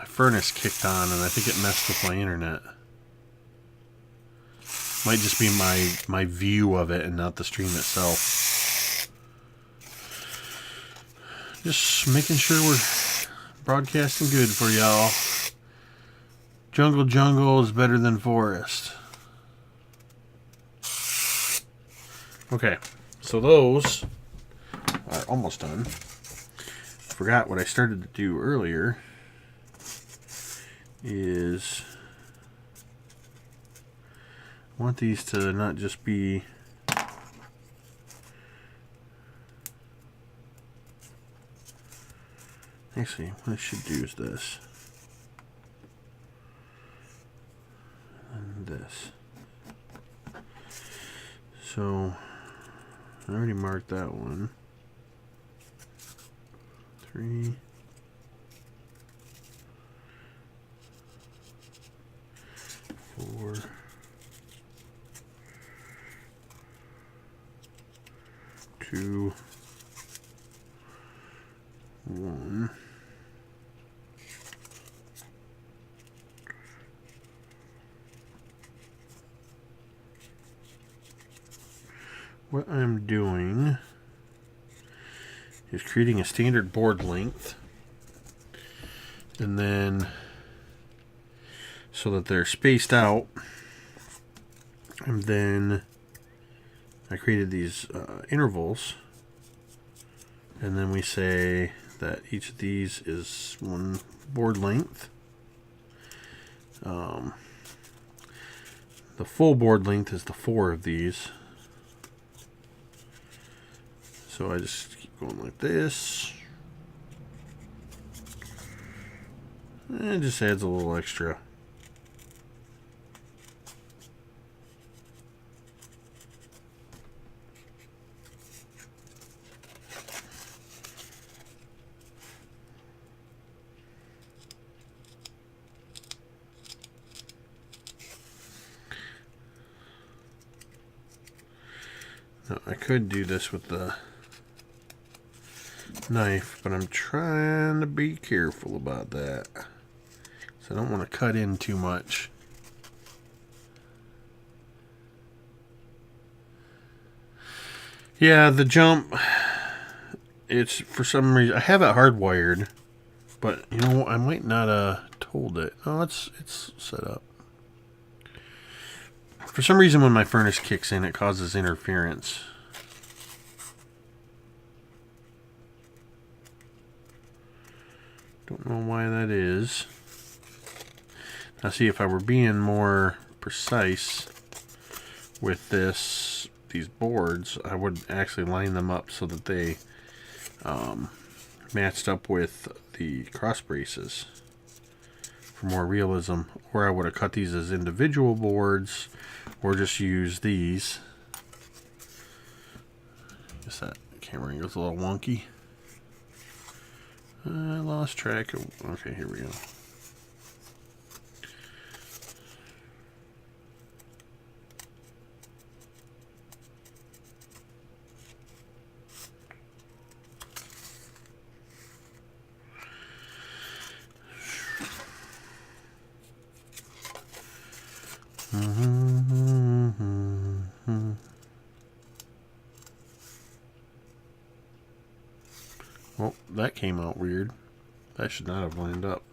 Speaker 1: furnace kicked on and I think it messed with my internet. Might just be my view of it and not the stream itself. Just making sure we're broadcasting good for y'all. Jungle is better than forest. Okay, so those are almost done. Forgot what I started to do earlier is I want these to not just be actually what I should do is this and this. So I already marked that one. 3, 4, 2, 1. What I'm doing is creating a standard board length, and then so that they're spaced out, and then I created these intervals, and then we say that each of these is one board length. The full board length is the 4 of these. So I just keep going like this. And it just adds a little extra. Now, I could do this with the knife, but I'm trying to be careful about that, so I don't want to cut in too much. Yeah, the jump, it's for some reason I have it hardwired, but you know I might not have told it. Oh, it's set up. For some reason when my furnace kicks in it causes interference. Don't know why that is. Now see, if I were being more precise with these boards, I would actually line them up so that they matched up with the cross braces for more realism. Or I would have cut these as individual boards, or just use these. Guess that camera angle's a little wonky. I lost track of... Okay, here we go. Well, that came out weird. That should not have lined up.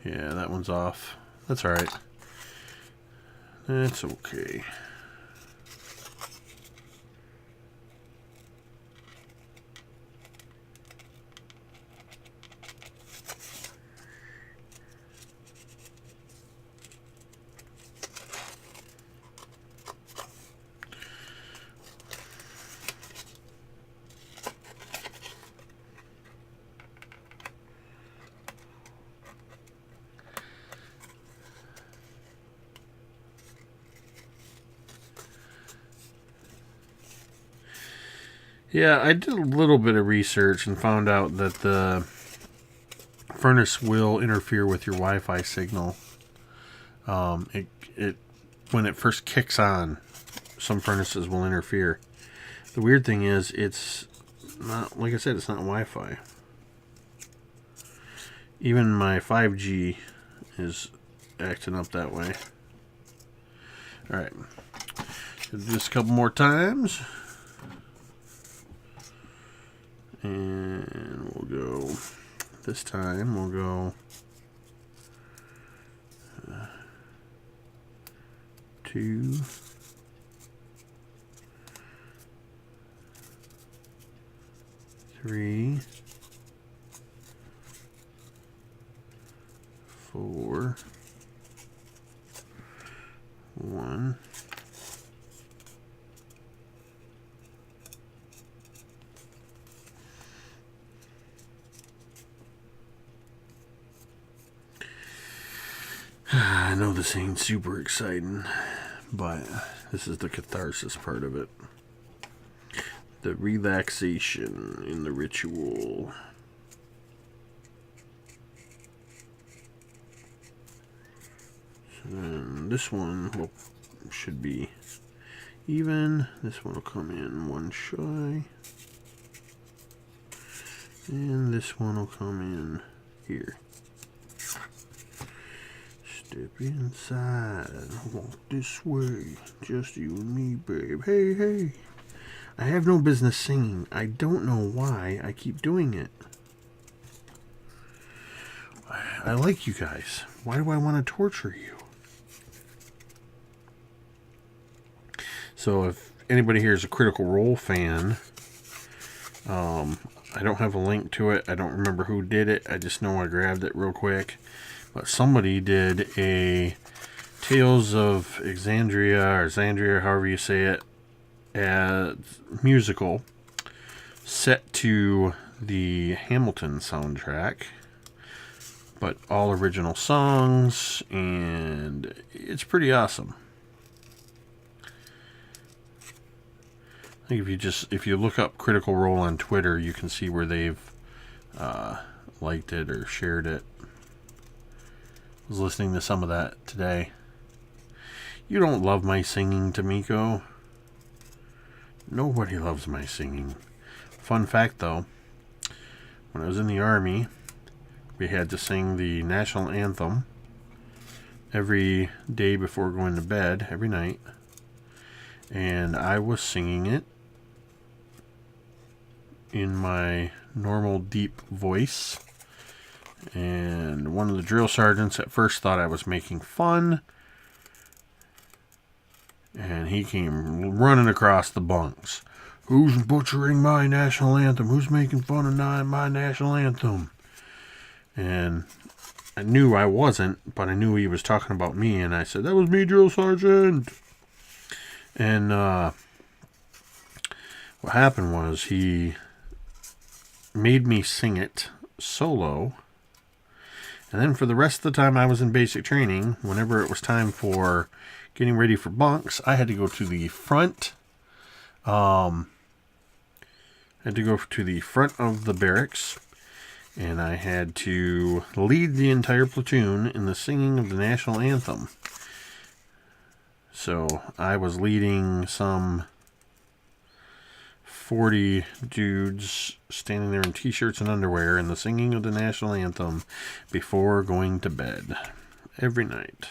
Speaker 1: Yeah, that one's off. That's alright. That's okay. Yeah, I did a little bit of research and found out that the furnace will interfere with your Wi-Fi signal. It when it first kicks on, some furnaces will interfere. The weird thing is, it's not, like I said, it's not Wi-Fi. Even my 5G is acting up that way. Alright, do this a couple more times. And we'll go, this time we'll go 2, 3, 4, 1. I know this ain't super exciting, but this is the catharsis part of it. The relaxation in the ritual. So then this one should be even. This one will come in one shy. And this one will come in here. Step inside, walk this way, just you and me, babe. Hey, hey. I have no business singing. I don't know why I keep doing it. I like you guys. Why do I want to torture you? So if anybody here is a Critical Role fan, I don't have a link to it. I don't remember who did it. I just know I grabbed it real quick. But somebody did a Tales of Exandria, or Xandria, however you say it, musical set to the Hamilton soundtrack, but all original songs, and it's pretty awesome. I think if you look up Critical Role on Twitter, you can see where they've liked it or shared it. I was listening to some of that today. You don't love my singing, Tamiko. Nobody loves my singing. Fun fact, though, when I was in the Army, we had to sing the national anthem every day before going to bed, every night. And I was singing it in my normal deep voice. And one of the drill sergeants at first thought I was making fun. And he came running across the bunks. Who's butchering my national anthem? Who's making fun of my national anthem? And I knew I wasn't, but I knew he was talking about me. And I said, that was me, drill sergeant. And what happened was he made me sing it solo. And then for the rest of the time I was in basic training, whenever it was time for getting ready for bunks, I had to go to the front. Of the barracks, and I had to lead the entire platoon in the singing of the national anthem. So I was leading some 40 dudes standing there in t-shirts and underwear in the singing of the national anthem before going to bed every night.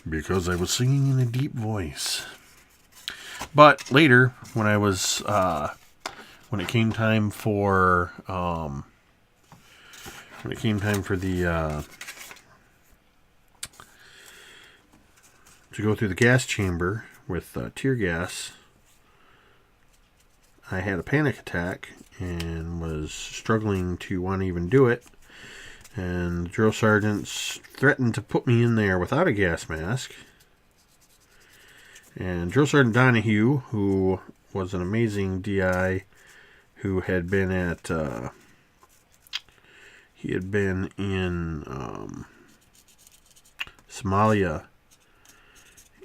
Speaker 1: Because I was singing in a deep voice. But later, when I was when it came time for the to go through the gas chamber with tear gas, I had a panic attack and was struggling to want to even do it. And the drill sergeants threatened to put me in there without a gas mask. And Drill Sergeant Donahue, who was an amazing DI, who had been at, he had been in Somalia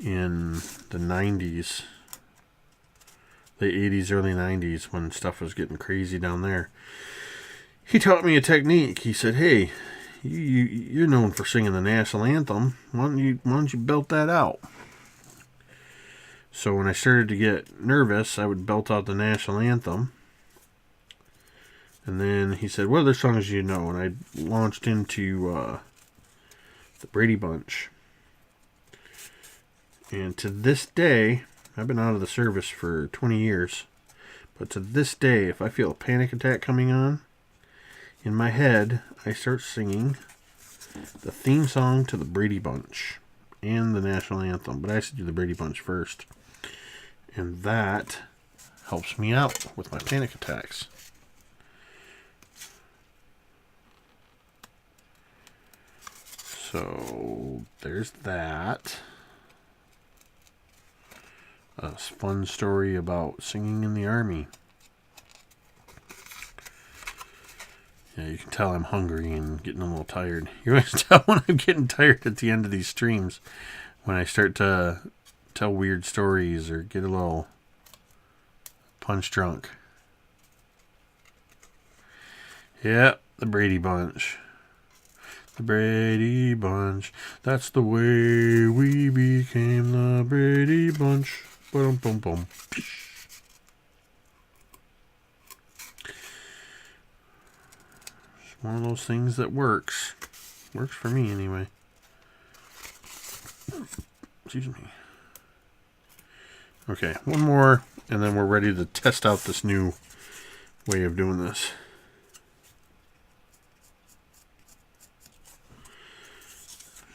Speaker 1: in the 90s, late 80s, early 90s, when stuff was getting crazy down there. He taught me a technique. He said, hey, you're known for singing the national anthem. Why don't you belt that out? So when I started to get nervous, I would belt out the national anthem. And then he said, what other songs do you know? And I launched into the Brady Bunch. And to this day, I've been out of the service for 20 years. But to this day, if I feel a panic attack coming on, in my head, I start singing the theme song to the Brady Bunch and the national anthem. But I used to do the Brady Bunch first. And that helps me out with my panic attacks. So there's that. A fun story about singing in the Army. Yeah, you can tell I'm hungry and getting a little tired. You always tell when I'm getting tired at the end of these streams, when I start to tell weird stories or get a little punch drunk. Yep, the Brady Bunch. The Brady Bunch. That's the way we became the Brady Bunch. Boom, boom, boom. It's one of those things that works. Works for me anyway. Excuse me. Okay, one more, and then we're ready to test out this new way of doing this.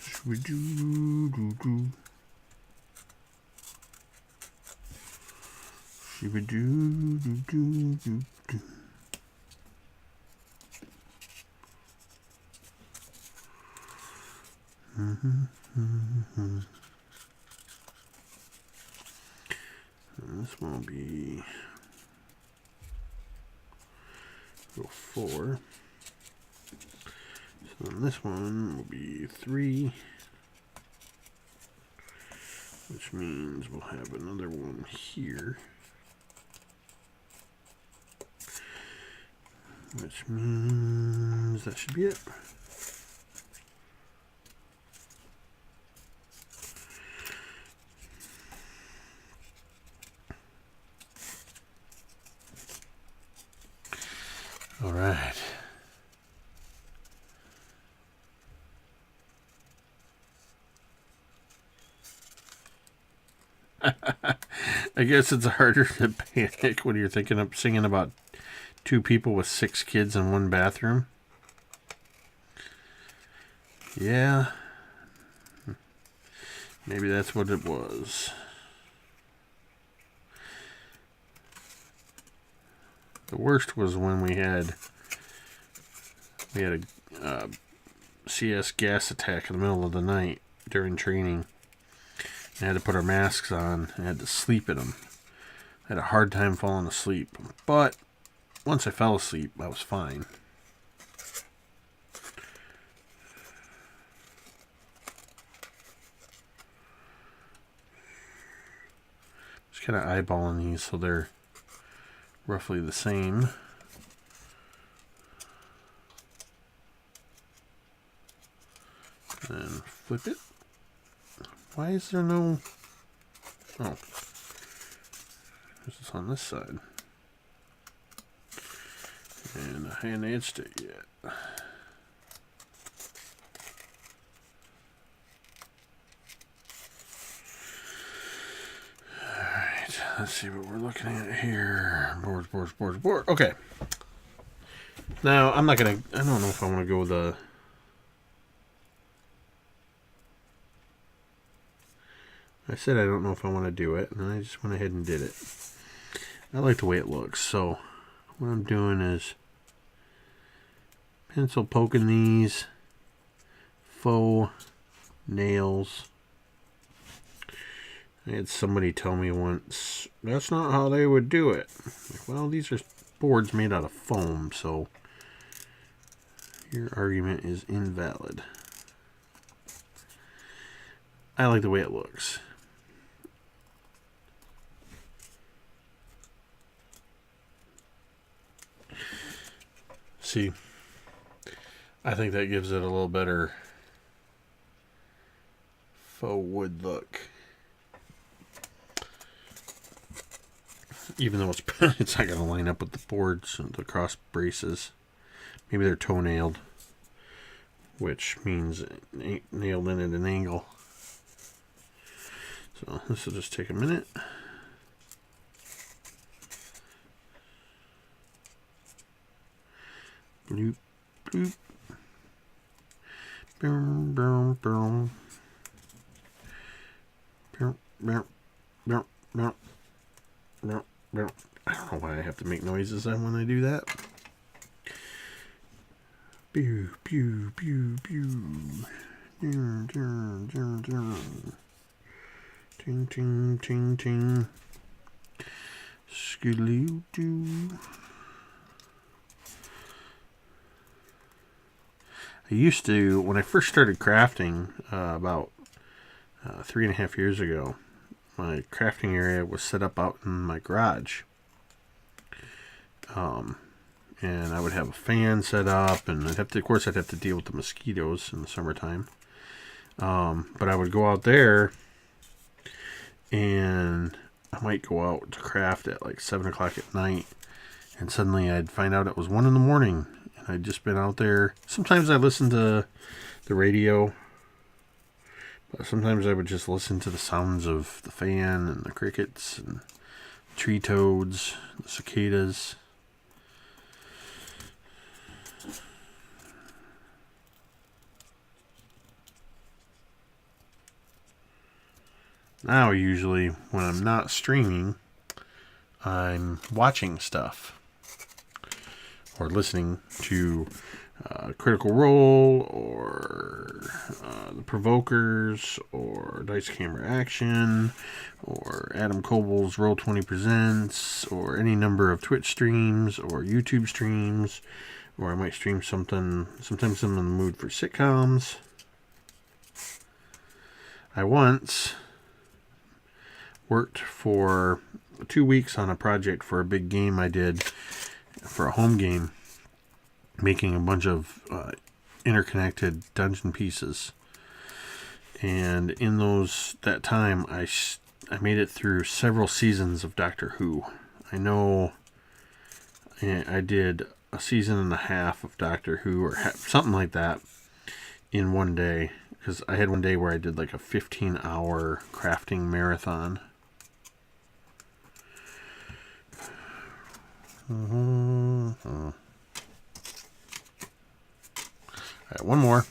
Speaker 1: Should we do? Should we do? And this one will be row 4. So then this one will be 3, which means we'll have another one here, which means that should be it. All right. I guess it's harder to panic when you're thinking of singing about 2 people with 6 kids in one bathroom. Yeah. Maybe that's what it was. The worst was when we had a CS gas attack in the middle of the night during training. I had to put our masks on and had to sleep in them. I had a hard time falling asleep, but once I fell asleep, I was fine. Just kind of eyeballing these so they're roughly the same. And flip it. Why is there no... Oh. This is on this side. And I hadn't edged it yet. Alright. Let's see what we're looking at here. Board. Okay. Now, I don't know if I want to go with I said I don't know if I want to do it, and I just went ahead and did it. I like the way it looks, so what I'm doing is pencil poking these faux nails. I had somebody tell me once, that's not how they would do it. Like, well, these are boards made out of foam, so your argument is invalid. I like the way it looks. See, I think that gives it a little better faux wood look. Even though it's not going to line up with the boards and the cross braces. Maybe they're toe-nailed, which means it ain't nailed in at an angle. So this will just take a minute. Bloop, bloop. Boom, boom, boom. Boom, boom, boom, boom, boom, boom. I don't know why I have to make noises when I do that. Pew, pew, pew, pew. Dun, dun, dun, dun. Ting, ting, ting, ting. Skiddly-doo. I used to, when I first started crafting about 3.5 years ago, my crafting area was set up out in my garage. And I would have a fan set up, and of course I'd have to deal with the mosquitoes in the summertime. But I would go out there, and I might go out to craft at like 7 o'clock at night, and suddenly I'd find out it was 1 in the morning. I'd just been out there. Sometimes I listened to the radio, but sometimes I would just listen to the sounds of the fan and the crickets and tree toads, the cicadas. Now, usually, when I'm not streaming, I'm watching stuff. Or listening to Critical Role, or The Provokers, or Dice Camera Action, or Adam Coble's Roll20 Presents, or any number of Twitch streams, or YouTube streams, or I might stream something. Sometimes I'm in the mood for sitcoms. I once worked for 2 weeks on a project for a big game I did for a home game, making a bunch of interconnected dungeon pieces. And in that time, I made it through several seasons of Doctor Who. I know I did a season and a half of Doctor Who, or something like that, in one day. Because I had one day where I did like a 15-hour crafting marathon. All right, one more.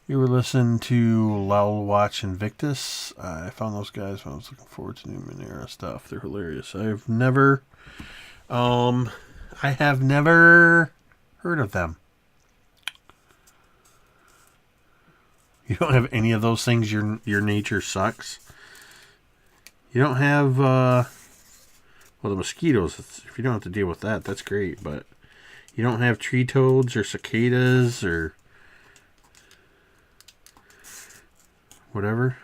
Speaker 1: You were listening to Lowell Watch Invictus. I found those guys when I was looking forward to new Minera stuff. They're hilarious. I have never heard of them. You don't have any of those things. Your nature sucks. You don't have well, the mosquitoes, if you don't have to deal with that, that's great. But you don't have tree toads or cicadas or whatever.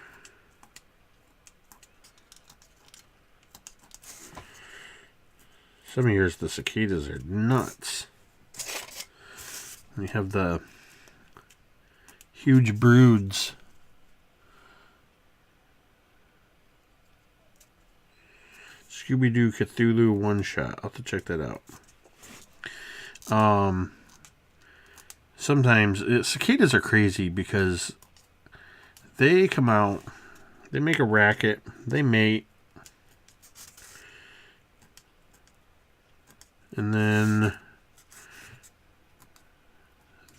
Speaker 1: Some of yours, the cicadas are nuts. And you have the huge broods. Scooby-Doo Cthulhu one-shot. I'll have to check that out. Sometimes cicadas are crazy because they come out, they make a racket, they mate, And then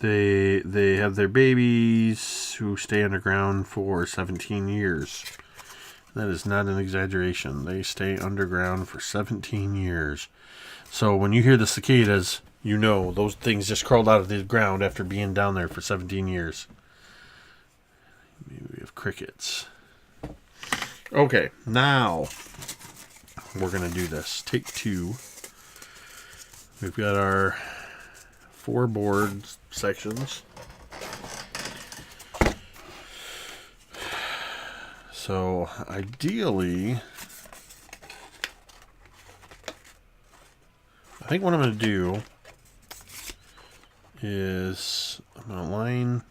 Speaker 1: they have their babies who stay underground for 17 years. That is not an exaggeration. They stay underground for 17 years. So when you hear the cicadas, you know those things just crawled out of the ground after being down there for 17 years. Maybe we have crickets. Okay, now we're going to do this. Take 2. We've got our 4 board sections. So ideally, I think what I'm going to do is I'm going to line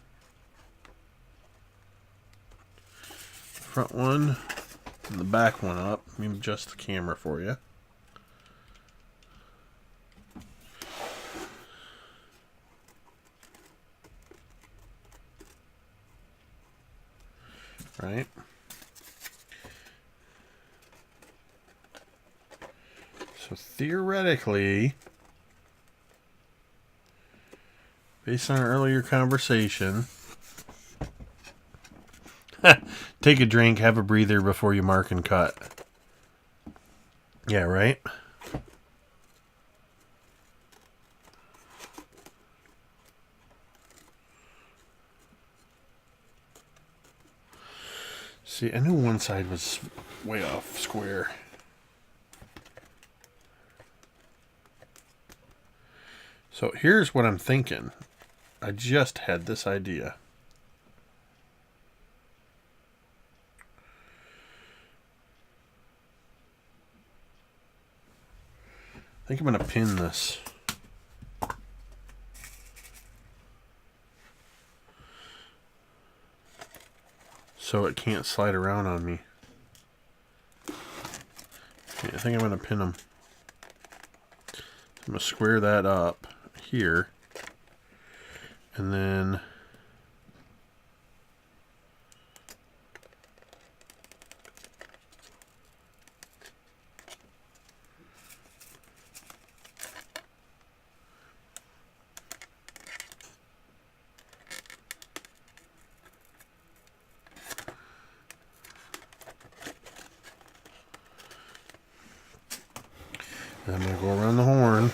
Speaker 1: the front one and the back one up. Let me adjust the camera for you. Right. So theoretically, based on our earlier conversation, take a drink, have a breather before you mark and cut. Yeah, right? See, I knew one side was way off square. So here's what I'm thinking. I just had this idea. I think I'm going to pin this. So it can't slide around on me. Okay, I think I'm going to pin them. I'm going to square that up here. And then I'm going to go around the horn.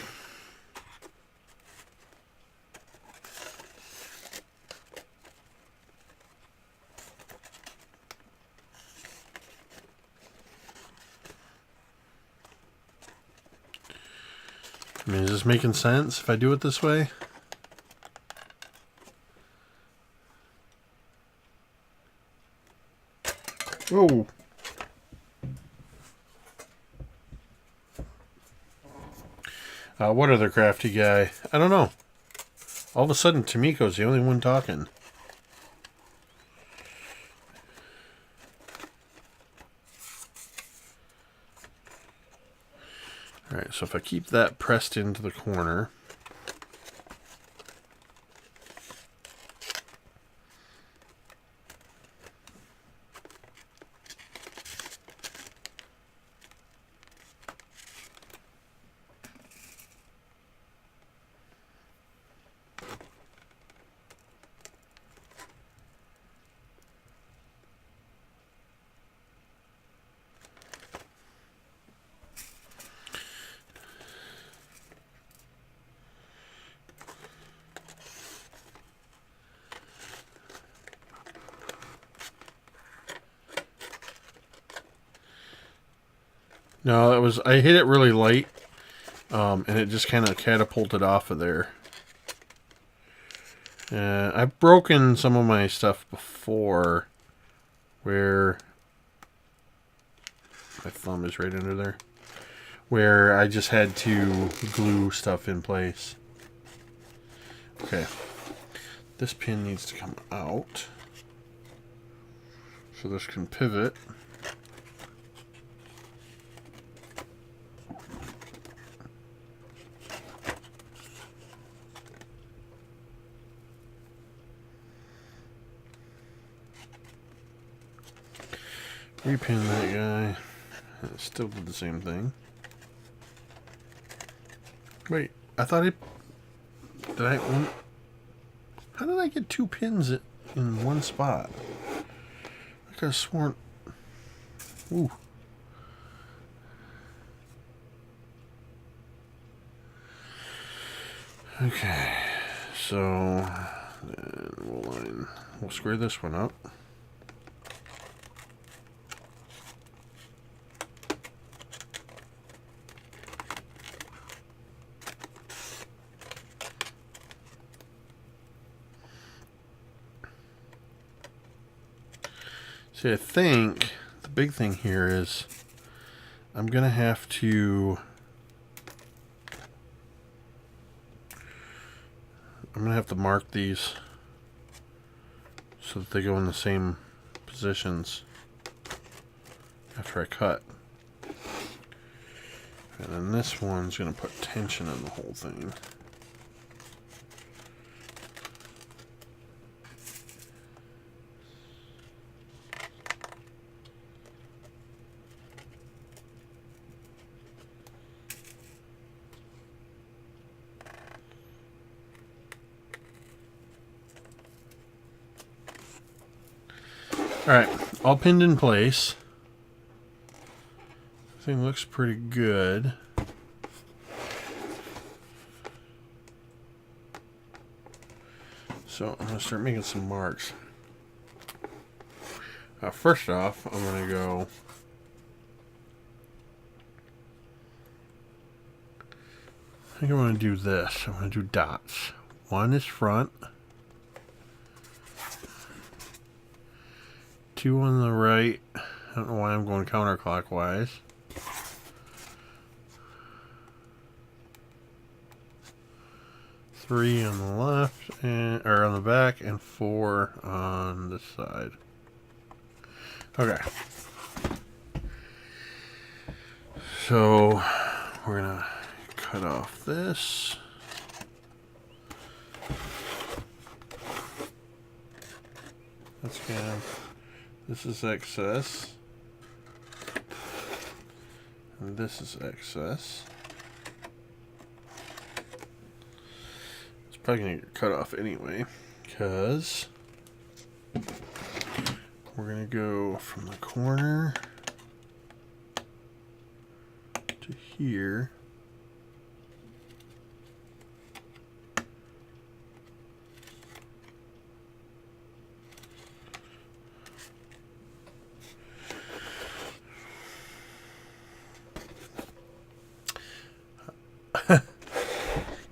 Speaker 1: I mean, is this making sense if I do it this way? Whoa. What other crafty guy? I don't know. All of a sudden, Tamiko's the only one talking. Alright, so if I keep that pressed into the corner. No, I hit it really light, and it just kind of catapulted off of there. I've broken some of my stuff before, where my thumb is right under there, where I just had to glue stuff in place. Okay, this pin needs to come out, so this can pivot. Repin that guy. It still did the same thing. Wait, I thought it... Did I... How did I get 2 pins in one spot? I could have sworn... Ooh. Okay, so then we'll square this one up. See, I think the big thing here is I'm gonna have to mark these so that they go in the same positions after I cut. And then this one's going to put tension on the whole thing. Alright, all pinned in place. Thing looks pretty good. So I'm going to start making some marks. First off, I'm going to go... I think I'm going to do this. I'm going to do dots. One is front. 2 on the right. I don't know why I'm going counterclockwise. 3 on the left, or on the back, and 4 on this side. Okay. So we're gonna cut off this. That's good. This is excess. And this is excess. It's probably going to get cut off anyway, because we're going to go from the corner to here.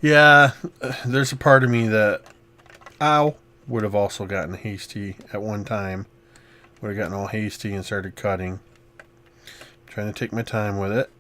Speaker 1: Yeah, there's a part of me that would have also gotten hasty at one time. Would have gotten all hasty and started cutting. Trying to take my time with it.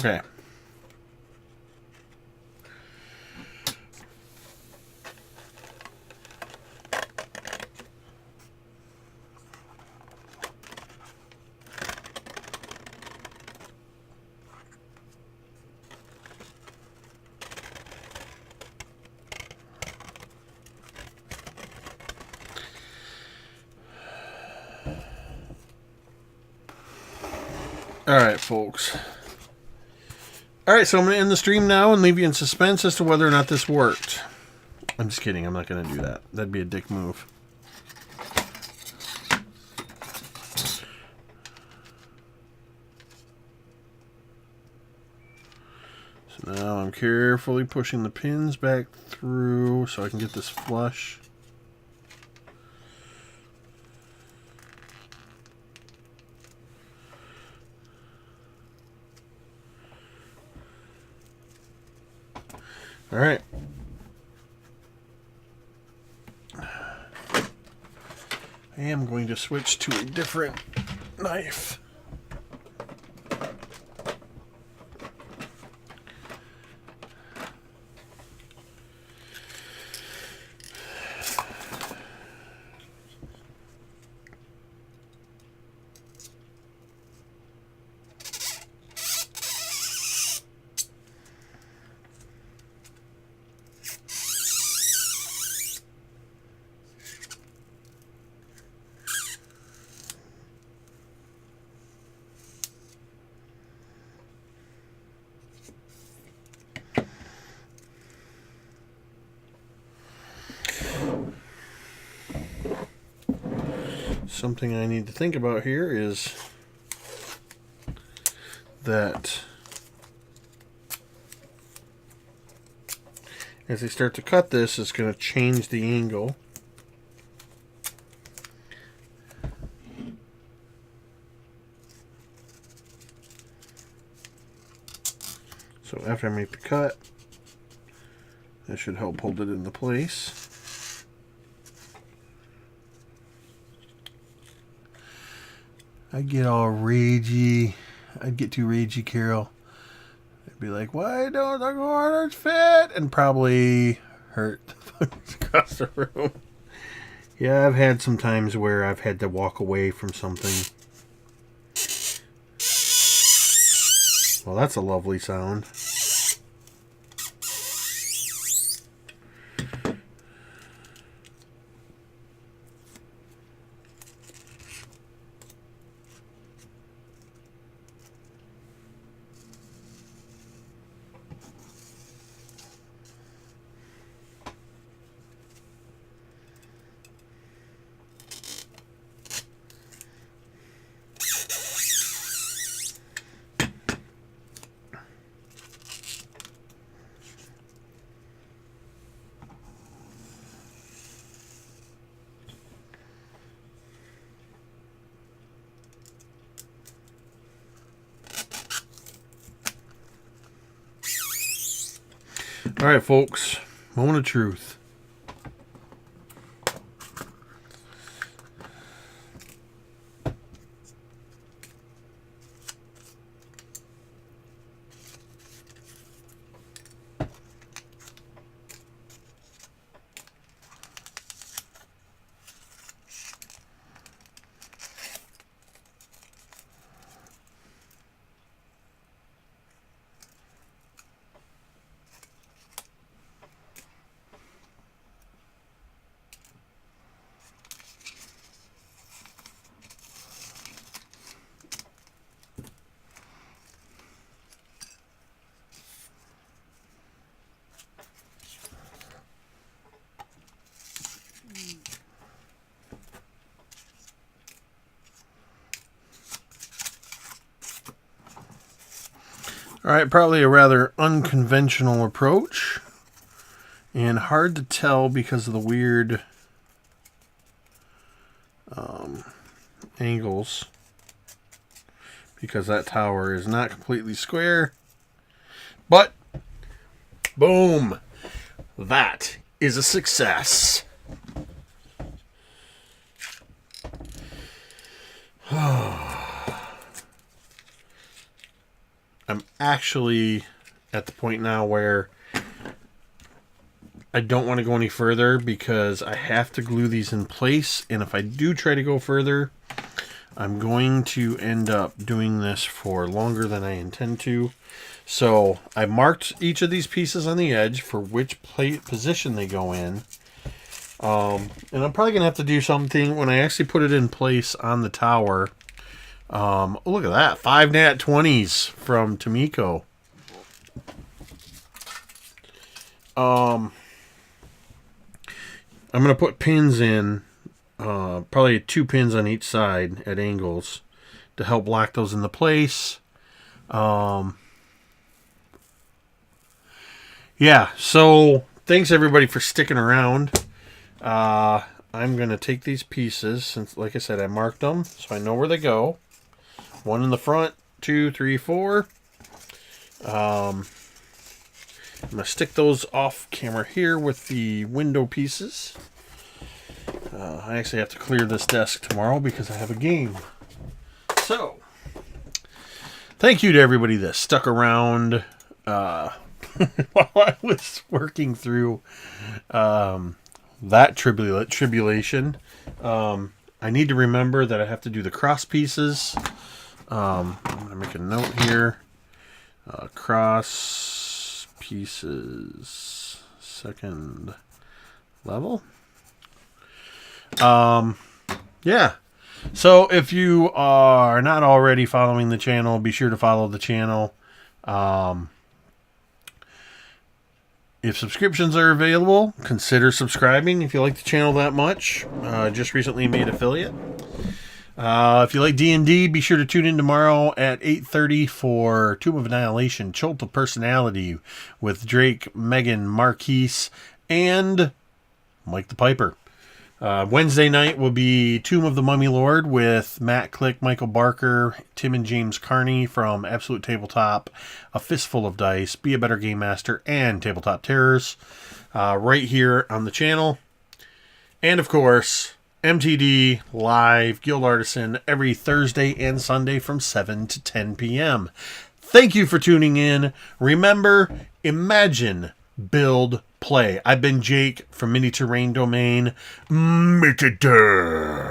Speaker 1: Okay. All right, folks. Alright, so I'm going to end the stream now and leave you in suspense as to whether or not this worked. I'm just kidding. I'm not going to do that. That'd be a dick move. So now I'm carefully pushing the pins back through so I can get this flush. All right. I am going to switch to a different knife. Something I need to think about here is that as I start to cut this, it's going to change the angle. So after I make the cut, that should help hold it into place. I'd get all ragey. I'd get too ragey, Carol. I'd be like, why don't the corners fit? And probably hurt the folks across the room. Yeah, I've had some times where I've had to walk away from something. Well, that's a lovely sound. All right, folks, moment of truth. All right, probably a rather unconventional approach and hard to tell because of the weird angles, because that tower is not completely square. But boom, that is a success. I'm actually at the point now where I don't want to go any further because I have to glue these in place, and if I do try to go further, I'm going to end up doing this for longer than I intend to. So I marked each of these pieces on the edge for which position they go in. And I'm probably going to have to do something when I actually put it in place on the tower. Look at that. 5 nat 20s from Tomiko. I'm going to put pins in, probably 2 pins on each side at angles to help lock those into place. Yeah, so thanks everybody for sticking around. I'm going to take these pieces, since, like I said, I marked them, so I know where they go. 1 in the front, 2, 3, 4. I'm going to stick those off camera here with the window pieces. I actually have to clear this desk tomorrow because I have a game. So, thank you to everybody that stuck around while I was working through that tribulation. I need to remember that I have to do the cross pieces. I'm going to make a note here. Cross pieces, second level. Yeah. So if you are not already following the channel, be sure to follow the channel. If subscriptions are available, consider subscribing if you like the channel that much. Just recently made affiliate. If you like D&D, be sure to tune in tomorrow at 8:30 for Tomb of Annihilation, Cult of Personality with Drake, Megan, Marquise, and Mike the Piper. Wednesday night will be Tomb of the Mummy Lord with Matt Click, Michael Barker, Tim and James Carney from Absolute Tabletop, A Fistful of Dice, Be a Better Game Master, and Tabletop Terrors, right here on the channel. And of course, MTD Live Guild Artisan every Thursday and Sunday from 7 to 10 p.m. Thank you for tuning in. Remember, imagine, build, play. I've been Jake from Mini Terrain Domain. Mitadur.